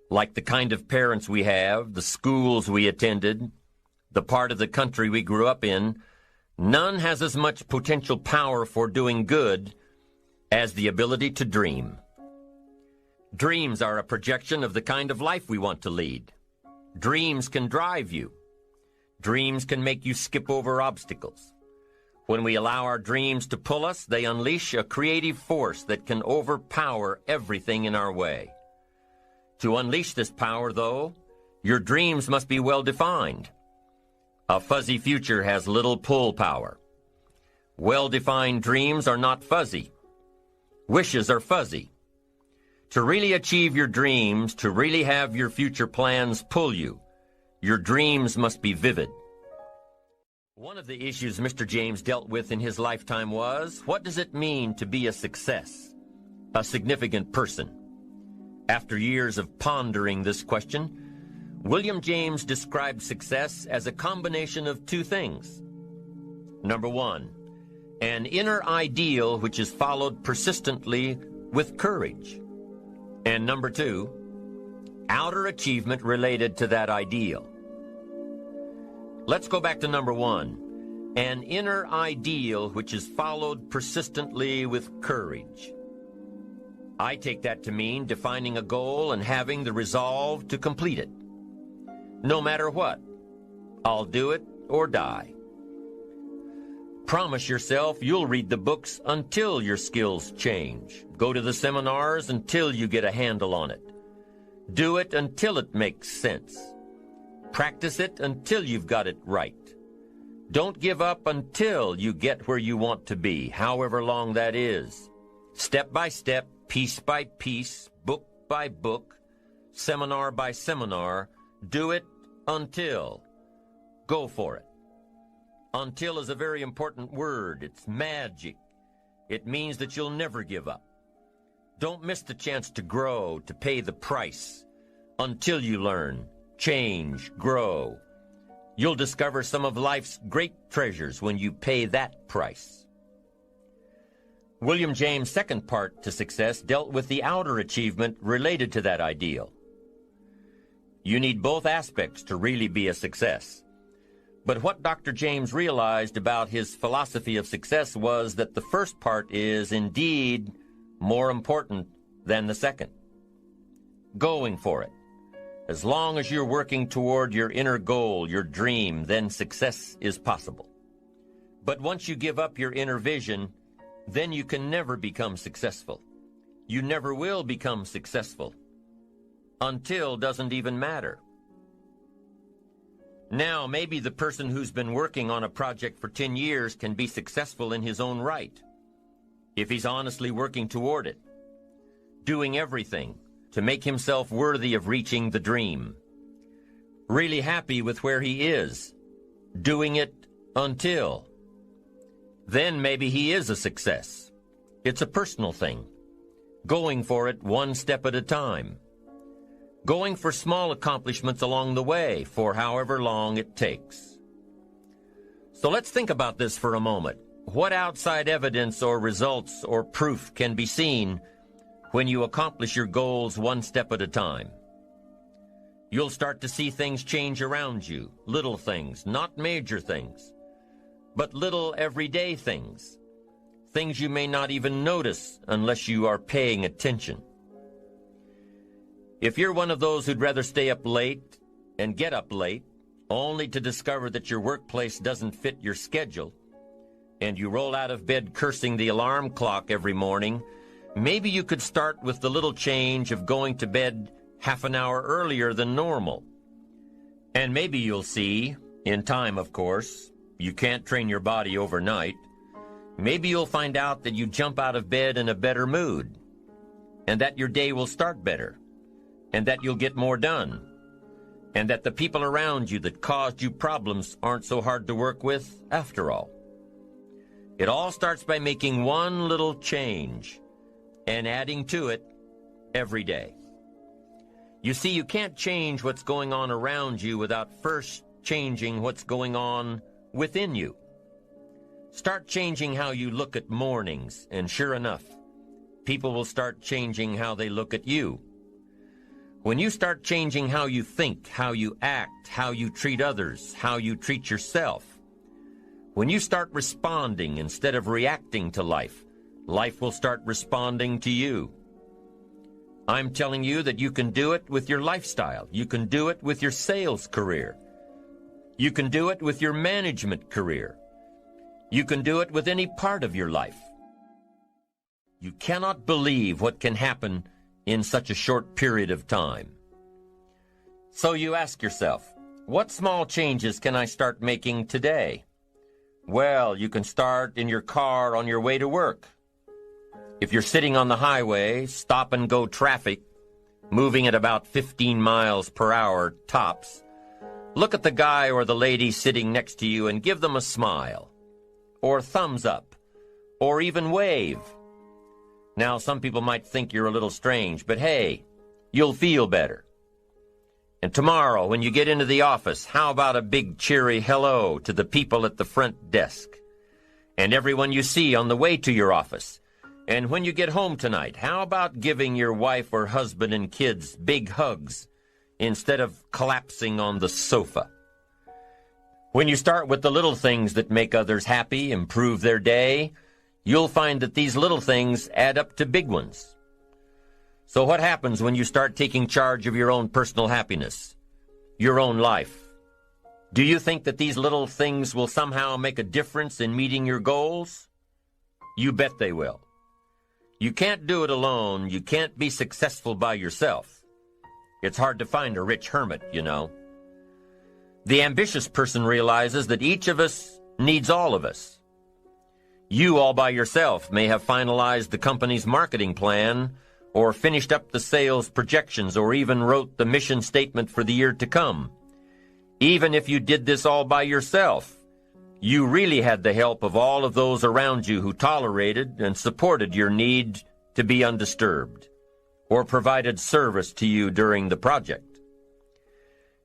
like the kind of parents we have, the schools we attended, the part of the country we grew up in, none has as much potential power for doing good as the ability to dream. Dreams are a projection of the kind of life we want to lead. Dreams can drive you. Dreams can make you skip over obstacles. When we allow our dreams to pull us, they unleash a creative force that can overpower everything in our way. To unleash this power, though, your dreams must be well defined. A fuzzy future has little pull power. Well-defined dreams are not fuzzy. Wishes are fuzzy. To really achieve your dreams, to really have your future plans pull you, your dreams must be vivid. One of the issues Mr. James dealt with in his lifetime was, what does it mean to be a success, a significant person? After years of pondering this question, William James described success as a combination of two things. Number one, an inner ideal which is followed persistently with courage. And number two, outer achievement related to that ideal. Let's go back to number one, An inner ideal which is followed persistently with courage. I take that to mean defining a goal and having the resolve to complete it. No matter what, I'll do it or die. Promise yourself you'll read the books until your skills change. Go to the seminars until you get a handle on it. Do it until it makes sense. Practice it until you've got it right. Don't give up until you get where you want to be, however long that is. Step by step, piece by piece, book by book, seminar by seminar, do it until. Go for it. Until is a very important word. It's magic. It means that you'll never give up. Don't miss the chance to grow, to pay the price. Until you learn, change, grow. You'll discover some of life's great treasures when you pay that price. William James' second part to success dealt with the outer achievement related to that ideal. You need both aspects to really be a success. But what Dr. James realized about his philosophy of success was that the first part is indeed more important than the second. Going for it. As long as you're working toward your inner goal, your dream, then success is possible. But once you give up your inner vision, then you can never become successful. You never will become successful. Until doesn't even matter. Now, maybe the person who's been working on a project for 10 years can be successful in his own right, if he's honestly working toward it, doing everything to make himself worthy of reaching the dream, really happy with where he is, doing it until. Then maybe he is a success. It's a personal thing, going for it one step at a time. Going for small accomplishments along the way for however long it takes. So let's think about this for a moment. What outside evidence or results or proof can be seen when you accomplish your goals one step at a time? You'll start to see things change around you, little things, not major things, but little everyday things, things you may not even notice unless you are paying attention. If you're one of those who'd rather stay up late and get up late, only to discover that your workplace doesn't fit your schedule, and you roll out of bed cursing the alarm clock every morning, maybe you could start with the little change of going to bed half an hour earlier than normal. And maybe you'll see, in time of course, you can't train your body overnight, maybe you'll find out that you jump out of bed in a better mood, and that your day will start better, and that you'll get more done, and that the people around you that caused you problems aren't so hard to work with after all. It all starts by making one little change and adding to it every day. You see, you can't change what's going on around you without first changing what's going on within you. Start changing how you look at mornings, and sure enough, people will start changing how they look at you. When you start changing how you think, how you act, how you treat others, how you treat yourself, when you start responding instead of reacting to life, life will start responding to you. I'm telling you that you can do it with your lifestyle. You can do it with your sales career. You can do it with your management career. You can do it with any part of your life. You cannot believe what can happen in such a short period of time. So you ask yourself, what small changes can I start making today? Well, you can start in your car on your way to work. If you're sitting on the highway, stop-and-go traffic, moving at about 15 miles per hour tops, look at the guy or the lady sitting next to you and give them a smile, or thumbs up, or even wave. Now, some people might think you're a little strange, but hey, you'll feel better. And tomorrow, when you get into the office, how about a big cheery hello to the people at the front desk, and everyone you see on the way to your office? And when you get home tonight, how about giving your wife or husband and kids big hugs instead of collapsing on the sofa? When you start with the little things that make others happy, improve their day, you'll find that these little things add up to big ones. So what happens when you start taking charge of your own personal happiness, your own life? Do you think that these little things will somehow make a difference in meeting your goals? You bet they will. You can't do it alone. You can't be successful by yourself. It's hard to find a rich hermit, you know. The ambitious person realizes that each of us needs all of us. You all by yourself may have finalized the company's marketing plan, or finished up the sales projections, or even wrote the mission statement for the year to come. Even if you did this all by yourself, you really had the help of all of those around you who tolerated and supported your need to be undisturbed, or provided service to you during the project.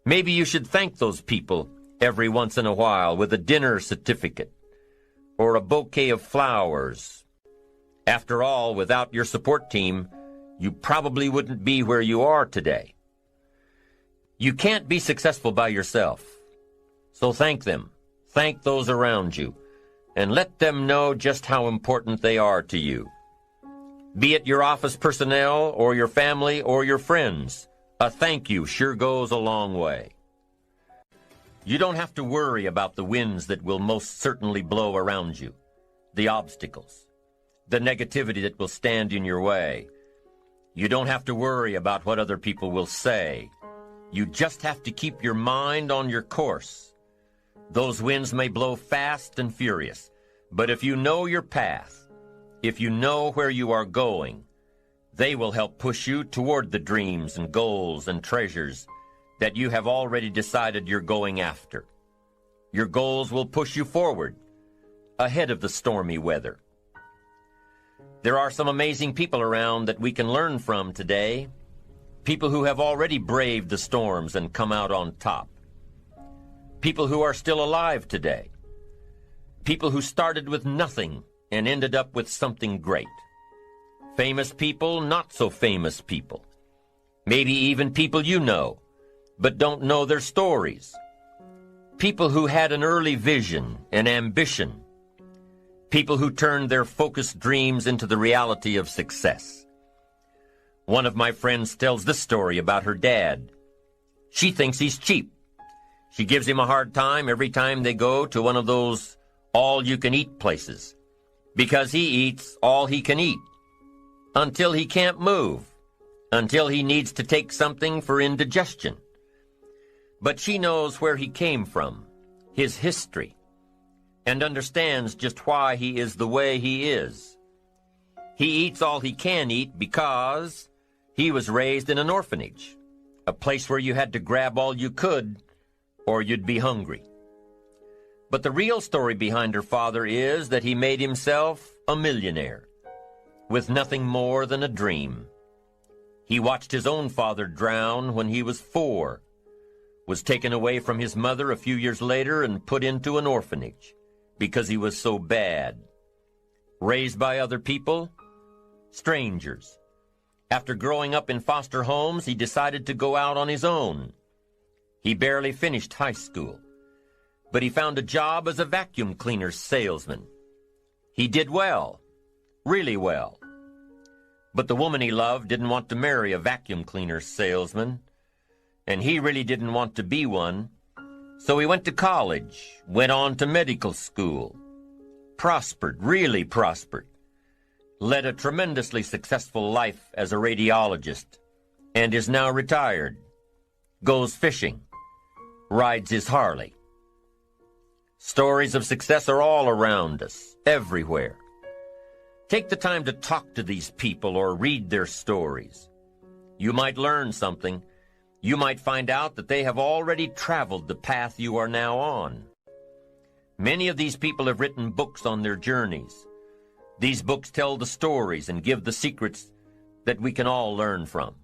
Maybe you should thank those people every once in a while with a dinner certificate or a bouquet of flowers. After all, without your support team, you probably wouldn't be where you are today. You can't be successful by yourself, so thank them, thank those around you, and let them know just how important they are to you. Be it your office personnel or your family or your friends, a thank you sure goes a long way. You don't have to worry about the winds that will most certainly blow around you, the obstacles, the negativity that will stand in your way. You don't have to worry about what other people will say. You just have to keep your mind on your course. Those winds may blow fast and furious, but if you know your path, if you know where you are going, they will help push you toward the dreams and goals and treasures that you have already decided you're going after. Your goals will push you forward, ahead of the stormy weather. There are some amazing people around that we can learn from today, people who have already braved the storms and come out on top, people who are still alive today, people who started with nothing and ended up with something great. Famous people, not so famous people. Maybe even people you know, but don't know their stories. People who had an early vision and ambition. People who turned their focused dreams into the reality of success. One of my friends tells this story about her dad. She thinks he's cheap. She gives him a hard time every time they go to one of those all-you-can-eat places, because he eats all he can eat. Until he can't move, until he needs to take something for indigestion. But she knows where he came from, his history, and understands just why he is the way he is. He eats all he can eat because he was raised in an orphanage, a place where you had to grab all you could or you'd be hungry. But the real story behind her father is that he made himself a millionaire, with nothing more than a dream. He watched his own father drown when he was 4, was taken away from his mother a few years later and put into an orphanage because he was so bad. Raised by other people, strangers. After growing up in foster homes, he decided to go out on his own. He barely finished high school, but he found a job as a vacuum cleaner salesman. He did well. Really well. But the woman he loved didn't want to marry a vacuum cleaner salesman, and he really didn't want to be one, so he went to college, went on to medical school, prospered, really prospered, led a tremendously successful life as a radiologist, and is now retired, goes fishing, rides his Harley. Stories of success are all around us, everywhere. Take the time to talk to these people or read their stories. You might learn something. You might find out that they have already traveled the path you are now on. Many of these people have written books on their journeys. These books tell the stories and give the secrets that we can all learn from.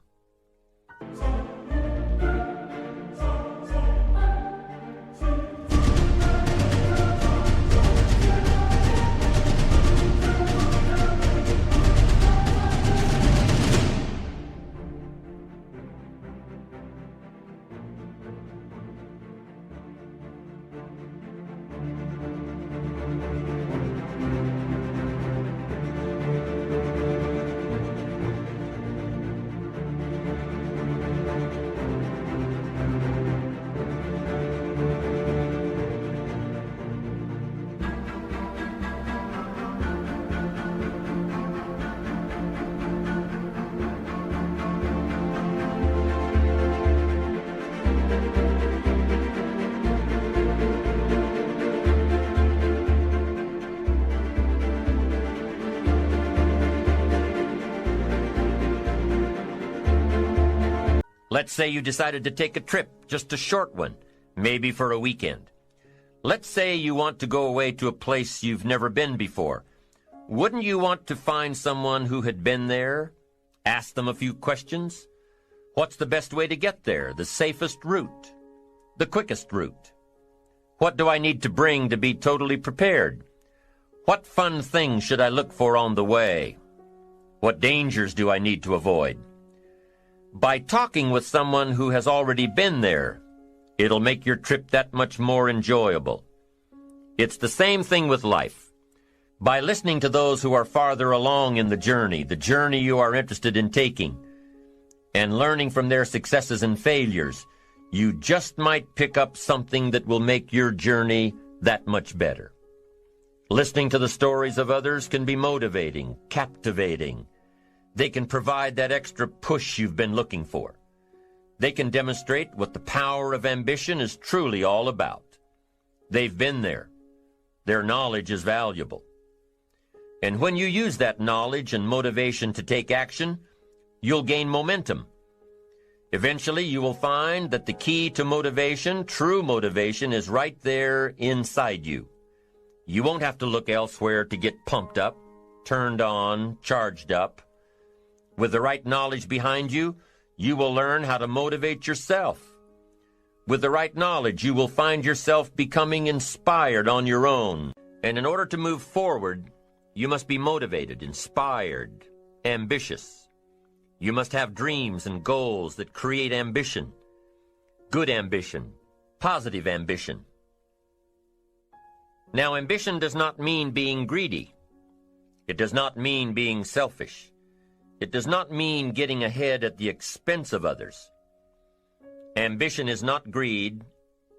Let's say you decided to take a trip, just a short one, maybe for a weekend. Let's say you want to go away to a place you've never been before. Wouldn't you want to find someone who had been there? Ask them a few questions? What's the best way to get there? The safest route? The quickest route? What do I need to bring to be totally prepared? What fun things should I look for on the way? What dangers do I need to avoid? By talking with someone who has already been there, it'll make your trip that much more enjoyable. It's the same thing with life. By listening to those who are farther along in the journey you are interested in taking, and learning from their successes and failures, you just might pick up something that will make your journey that much better. Listening to the stories of others can be motivating, captivating. They can provide that extra push you've been looking for. They can demonstrate what the power of ambition is truly all about. They've been there. Their knowledge is valuable. And when you use that knowledge and motivation to take action, you'll gain momentum. Eventually, you will find that the key to motivation, true motivation, is right there inside you. You won't have to look elsewhere to get pumped up, turned on, charged up. With the right knowledge behind you, you will learn how to motivate yourself. With the right knowledge, you will find yourself becoming inspired on your own. And in order to move forward, you must be motivated, inspired, ambitious. You must have dreams and goals that create ambition. Good ambition, positive ambition. Now, ambition does not mean being greedy. It does not mean being selfish. It does not mean getting ahead at the expense of others. Ambition is not greed.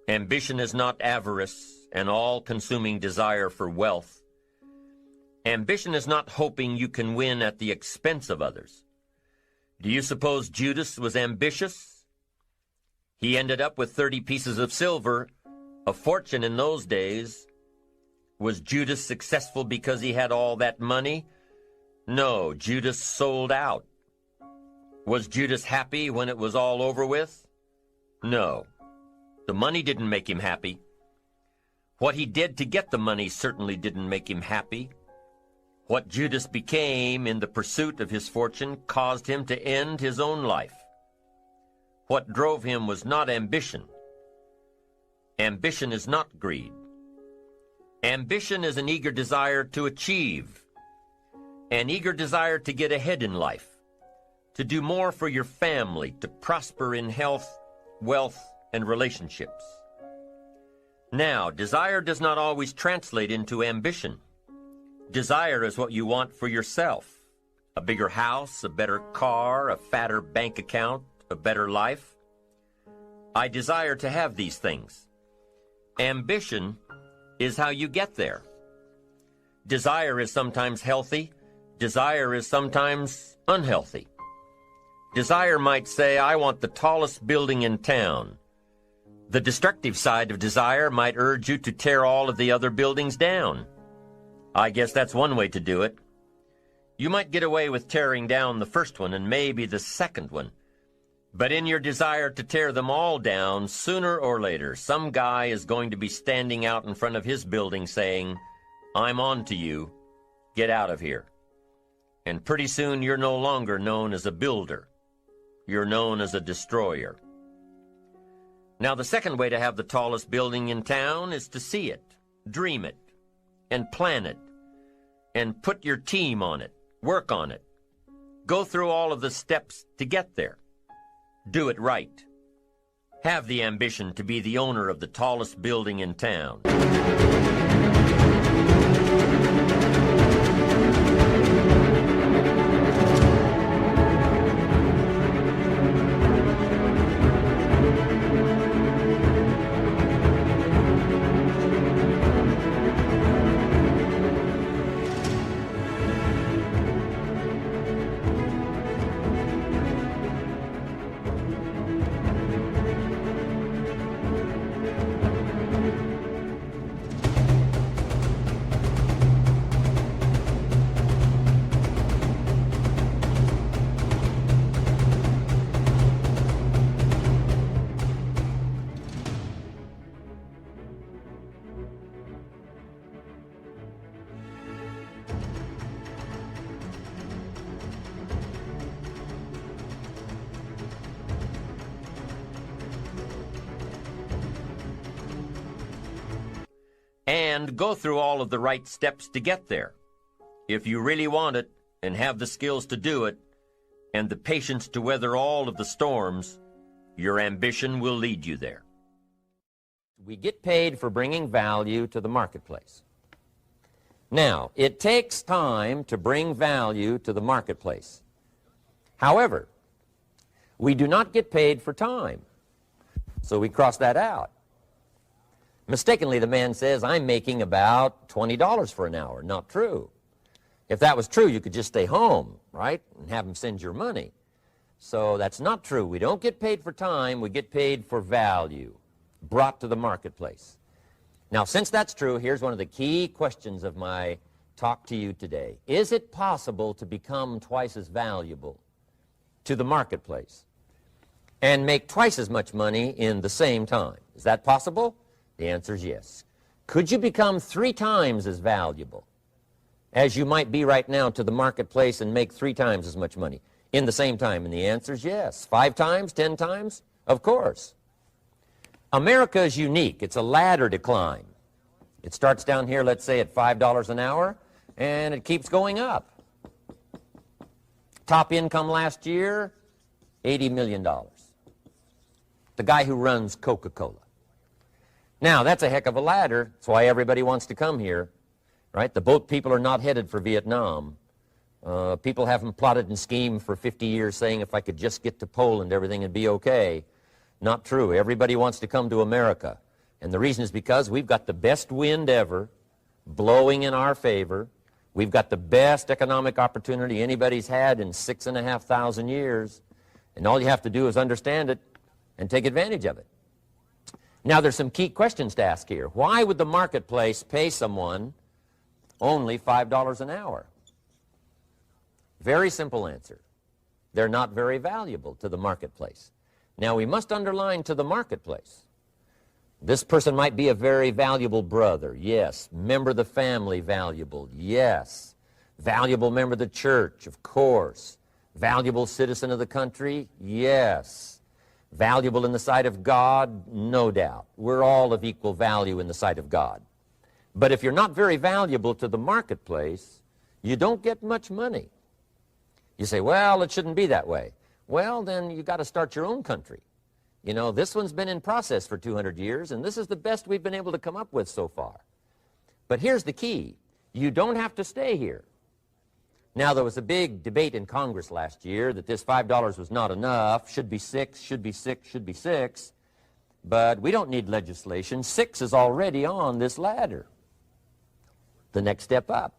Ambition is not avarice, an all-consuming desire for wealth. Ambition is not hoping you can win at the expense of others. Do you suppose Judas was ambitious? He ended up with 30 pieces of silver, a fortune in those days. Was Judas successful because he had all that money? No, Judas sold out. Was Judas happy when it was all over with? No. The money didn't make him happy. What he did to get the money certainly didn't make him happy. What Judas became in the pursuit of his fortune caused him to end his own life. What drove him was not ambition. Ambition is not greed. Ambition is an eager desire to achieve, an eager desire to get ahead in life, to do more for your family, to prosper in health, wealth, and relationships. Now, desire does not always translate into ambition. Desire is what you want for yourself. A bigger house, a better car, a fatter bank account, a better life. I desire to have these things. Ambition is how you get there. Desire is sometimes healthy. Desire is sometimes unhealthy. Desire might say, I want the tallest building in town. The destructive side of desire might urge you to tear all of the other buildings down. I guess that's one way to do it. You might get away with tearing down the first one and maybe the second one. But in your desire to tear them all down, sooner or later, some guy is going to be standing out in front of his building saying, I'm on to you. Get out of here. And pretty soon you're no longer known as a builder. You're known as a destroyer. Now, the second way to have the tallest building in town is to see it, dream it, and plan it, and put your team on it, work on it. Go through all of the steps to get there. Do it right. Have the ambition to be the owner of the tallest building in town. and go through all of the right steps to get there. If you really want it and have the skills to do it and the patience to weather all of the storms, your ambition will lead you there. We get paid for bringing value to the marketplace. Now, it takes time to bring value to the marketplace. However, we do not get paid for time, so we cross that out. Mistakenly, the man says, I'm making about $20 for an hour. Not true. If that was true, you could just stay home, right, and have him send your money. So that's not true. We don't get paid for time. We get paid for value brought to the marketplace. Now, since that's true, here's one of the key questions of my talk to you today. Is it possible to become twice as valuable to the marketplace and make twice as much money in the same time? Is that possible? The answer is yes. Could you become 3 times as valuable as you might be right now to the marketplace and make 3 times as much money in the same time? And the answer is yes. 5 times, 10 times? Of course. America is unique. It's a ladder to climb. It starts down here, let's say, at $5 an hour, and it keeps going up. Top income last year, $80 million. The guy who runs Coca-Cola. Now, that's a heck of a ladder. That's why everybody wants to come here, right? The boat people are not headed for Vietnam. People haven't plotted and schemed for 50 years saying if I could just get to Poland, everything would be okay. Not true. Everybody wants to come to America. And the reason is because we've got the best wind ever blowing in our favor. We've got the best economic opportunity anybody's had in 6,500 years. And all you have to do is understand it and take advantage of it. Now, there's some key questions to ask here. Why would the marketplace pay someone only $5 an hour? Very simple answer. They're not very valuable to the marketplace. Now, we must underline to the marketplace. This person might be a very valuable brother, yes. Member of the family, valuable, yes. Valuable member of the church, of course. Valuable citizen of the country, yes. Valuable in the sight of God, no doubt. We're all of equal value in the sight of God. But if you're not very valuable to the marketplace, you don't get much money. You say, well, it shouldn't be that way. Well, then you got to start your own country. You know, this one's been in process for 200 years, and this is the best we've been able to come up with so far. But here's the key. You don't have to stay here. Now, there was a big debate in Congress last year that this $5 was not enough, should be 6, should be 6, should be 6. But we don't need legislation. 6 is already on this ladder. The next step up.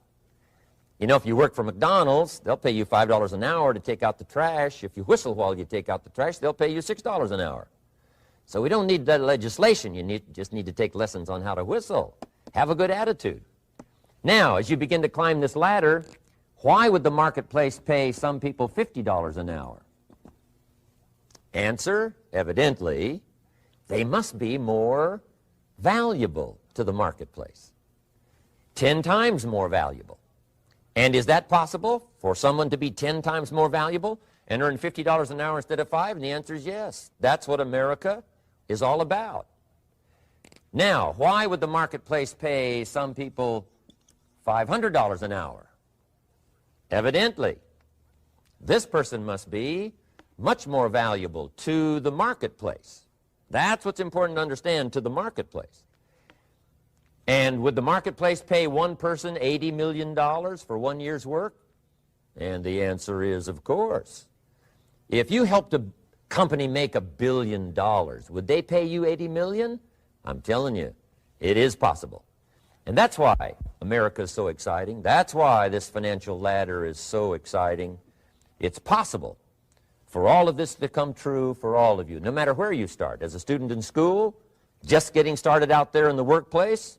You know, if you work for McDonald's, they'll pay you $5 an hour to take out the trash. If you whistle while you take out the trash, they'll pay you $6 an hour. So we don't need that legislation. You just need to take lessons on how to whistle. Have a good attitude. Now, as you begin to climb this ladder, why would the marketplace pay some people $50 an hour? Answer, evidently, they must be more valuable to the marketplace. 10 times more valuable. And is that possible for someone to be 10 times more valuable and earn $50 an hour instead of 5? And the answer is yes. That's what America is all about. Now, why would the marketplace pay some people $500 an hour? Evidently, this person must be much more valuable to the marketplace. That's what's important to understand, to the marketplace. And would the marketplace pay one person $80 million for 1 year's work? And the answer is, of course. If you helped a company make $1 billion, would they pay you $80 million? I'm telling you, it is possible. And that's why America is so exciting. That's why this financial ladder is so exciting. It's possible for all of this to come true for all of you, no matter where you start. As a student in school, just getting started out there in the workplace,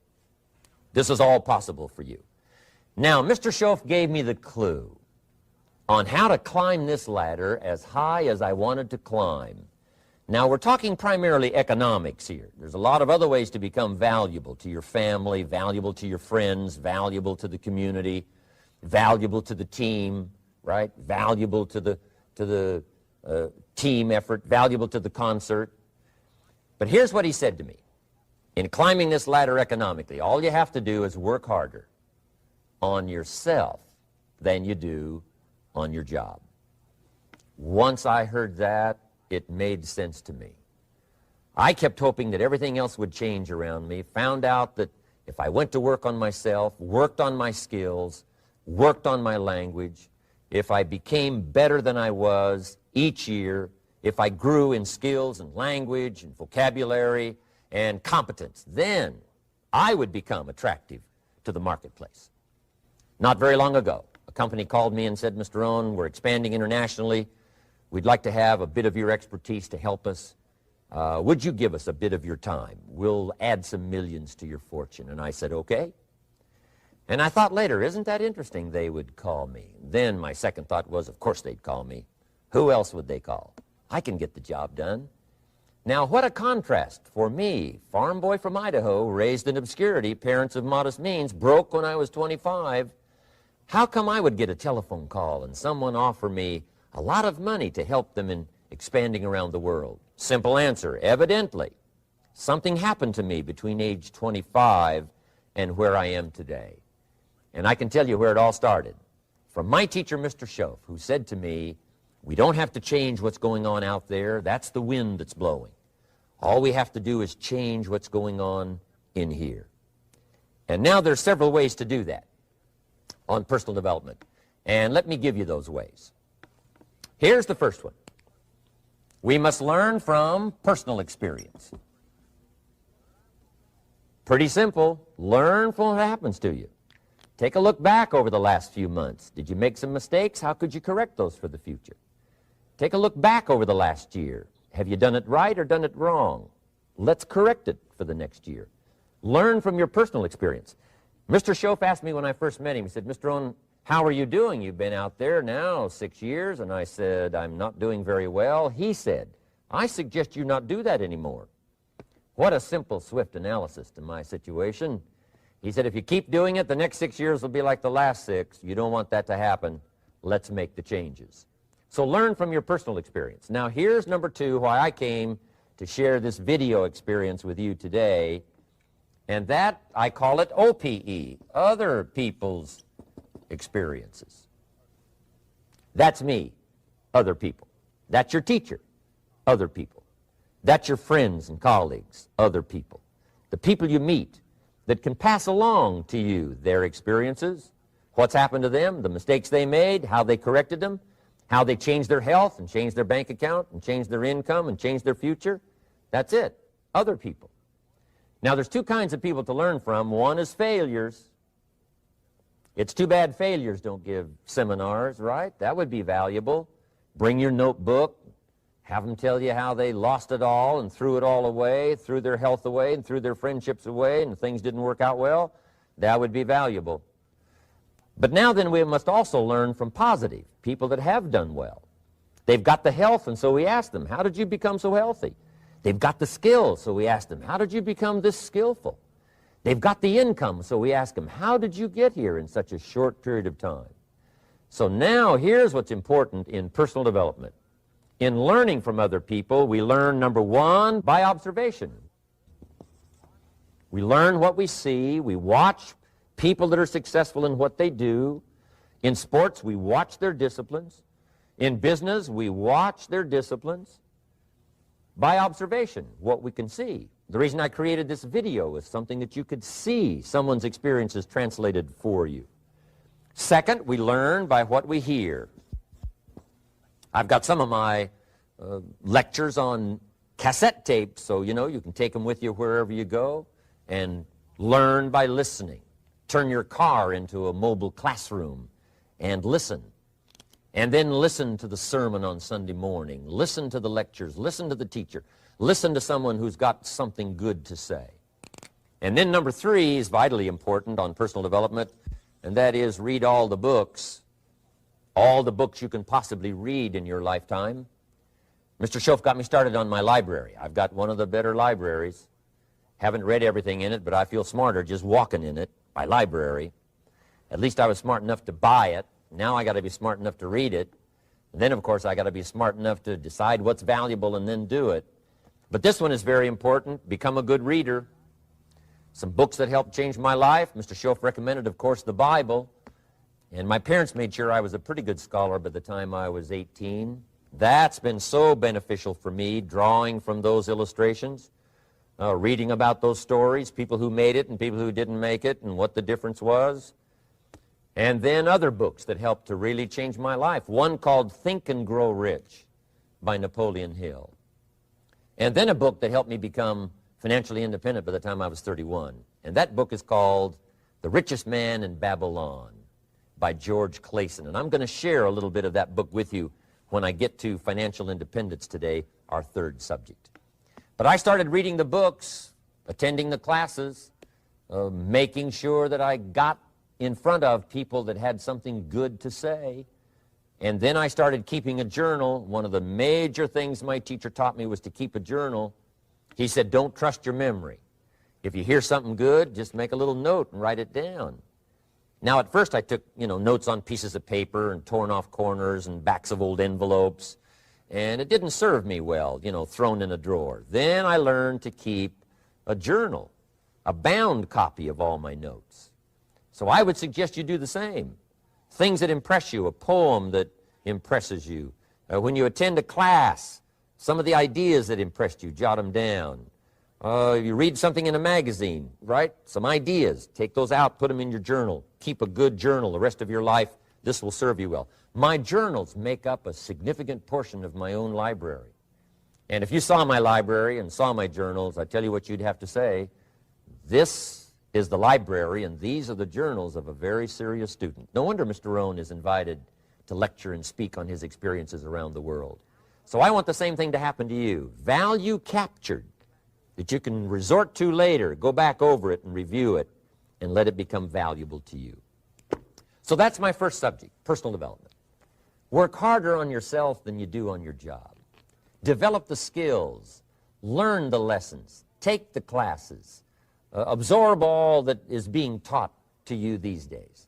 this is all possible for you. Now, Mr. Schoaf gave me the clue on how to climb this ladder as high as I wanted to climb. Now, we're talking primarily economics here. There's a lot of other ways to become valuable to your family, valuable to your friends, valuable to the community, valuable to the team, right? Valuable to the team effort, valuable to the concert. But here's what he said to me. In climbing this ladder economically, all you have to do is work harder on yourself than you do on your job. Once I heard that, it made sense to me. I kept hoping that everything else would change around me, found out that if I went to work on myself, worked on my skills, worked on my language, if I became better than I was each year, if I grew in skills and language and vocabulary and competence, then I would become attractive to the marketplace. Not very long ago, a company called me and said, Mr. Rohn, we're expanding internationally. We'd like to have a bit of your expertise to help us. Would you give us a bit of your time? We'll add some millions to your fortune. And I said, okay. And I thought later, isn't that interesting they would call me? Then my second thought was, of course they'd call me. Who else would they call? I can get the job done. Now, what a contrast for me, farm boy from Idaho, raised in obscurity, parents of modest means, broke when I was 25. How come I would get a telephone call and someone offer me a lot of money to help them in expanding around the world? Simple answer, evidently. Something happened to me between age 25 and where I am today. And I can tell you where it all started. From my teacher, Mr. Schoaf, who said to me, we don't have to change what's going on out there. That's the wind that's blowing. All we have to do is change what's going on in here. And now there's several ways to do that on personal development. And let me give you those ways. Here's the first one. We must learn from personal experience. Pretty simple. Learn from what happens to you. Take a look back over the last few months. Did you make some mistakes? How could you correct those for the future? Take a look back over the last year. Have you done it right or done it wrong? Let's correct it for the next year. Learn from your personal experience. Mr. Schoaf asked me when I first met him, he said, Mr. Rohn, how are you doing? You've been out there now 6 years. And I said, I'm not doing very well. He said, I suggest you not do that anymore. What a simple, swift analysis to my situation. He said, if you keep doing it, the next 6 years will be like the last 6. You don't want that to happen. Let's make the changes. So learn from your personal experience. Now here's number 2, why I came to share this video experience with you today. And that, I call it OPE, other people's experiences. That's me, other people. That's your teacher, other people. That's your friends and colleagues, other people. The people you meet that can pass along to you their experiences, what's happened to them, the mistakes they made, how they corrected them, how they changed their health and changed their bank account and changed their income and changed their future. That's it, other people. Now there's 2 kinds of people to learn from. One is failures. It's too bad failures don't give seminars, right? That would be valuable. Bring your notebook, have them tell you how they lost it all and threw it all away, threw their health away and threw their friendships away and things didn't work out well. That would be valuable. But now then we must also learn from positive, people that have done well. They've got the health, and so we ask them, how did you become so healthy? They've got the skills, so we ask them, how did you become this skillful? They've got the income, so we ask them, how did you get here in such a short period of time? So now here's what's important in personal development. In learning from other people, we learn, number 1, by observation. We learn what we see. We watch people that are successful in what they do. In sports, we watch their disciplines. In business, we watch their disciplines. By observation, what we can see. The reason I created this video is something that you could see someone's experiences translated for you. Second, we learn by what we hear. I've got some of my lectures on cassette tapes, so you can take them with you wherever you go and learn by listening. Turn your car into a mobile classroom and listen. And then listen to the sermon on Sunday morning. Listen to the lectures. Listen to the teacher. Listen to someone who's got something good to say. And then number 3 is vitally important on personal development, and that is read all the books you can possibly read in your lifetime. Mr. Schoaf got me started on my library. I've got one of the better libraries. Haven't read everything in it, but I feel smarter just walking in it. My library. At least I was smart enough to buy it. Now I got to be smart enough to read it. And then, of course, I got to be smart enough to decide what's valuable and then do it. But this one is very important. Become a good reader. Some books that helped change my life. Mr. Schoaf recommended, of course, the Bible. And my parents made sure I was a pretty good scholar by the time I was 18. That's been so beneficial for me, drawing from those illustrations, reading about those stories, people who made it and people who didn't make it, and what the difference was. And then other books that helped to really change my life. One called Think and Grow Rich by Napoleon Hill. And then a book that helped me become financially independent by the time I was 31. And that book is called The Richest Man in Babylon by George Clason. And I'm going to share a little bit of that book with you when I get to financial independence today, our third subject. But I started reading the books, attending the classes, making sure that I got in front of people that had something good to say. And then I started keeping a journal. One of the major things my teacher taught me was to keep a journal. He said, don't trust your memory. If you hear something good, just make a little note and write it down. Now, at first I took, notes on pieces of paper and torn off corners and backs of old envelopes. And it didn't serve me well, thrown in a drawer. Then I learned to keep a journal, a bound copy of all my notes. So I would suggest you do the same. Things that impress you, a poem that impresses you. When you attend a class, some of the ideas that impressed you, jot them down. You read something in a magazine, right? Some ideas. Take those out, put them in your journal. Keep a good journal the rest of your life. This will serve you well. My journals make up a significant portion of my own library. And if you saw my library and saw my journals, I tell you what you'd have to say. This is the library, and these are the journals of a very serious student. No wonder Mr. Rohn is invited to lecture and speak on his experiences around the world. So I want the same thing to happen to you. Value captured that you can resort to later, go back over it and review it, and let it become valuable to you. So that's my first subject, personal development. Work harder on yourself than you do on your job. Develop the skills, learn the lessons, take the classes, absorb all that is being taught to you these days.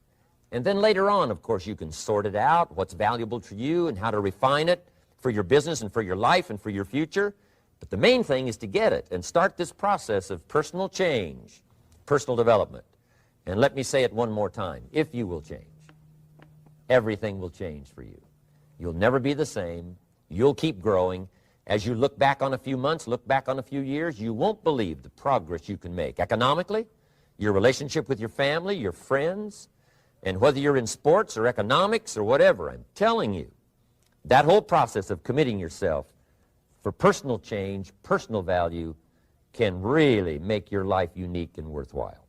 And then later on, of course, you can sort it out, what's valuable to you and how to refine it for your business and for your life and for your future. But the main thing is to get it and start this process of personal change, personal development. And let me say it one more time. If you will change, everything will change for you. You'll never be the same. You'll keep growing. As you look back on a few months, look back on a few years, you won't believe the progress you can make. Economically, your relationship with your family, your friends, and whether you're in sports or economics or whatever, I'm telling you, that whole process of committing yourself for personal change, personal value, can really make your life unique and worthwhile.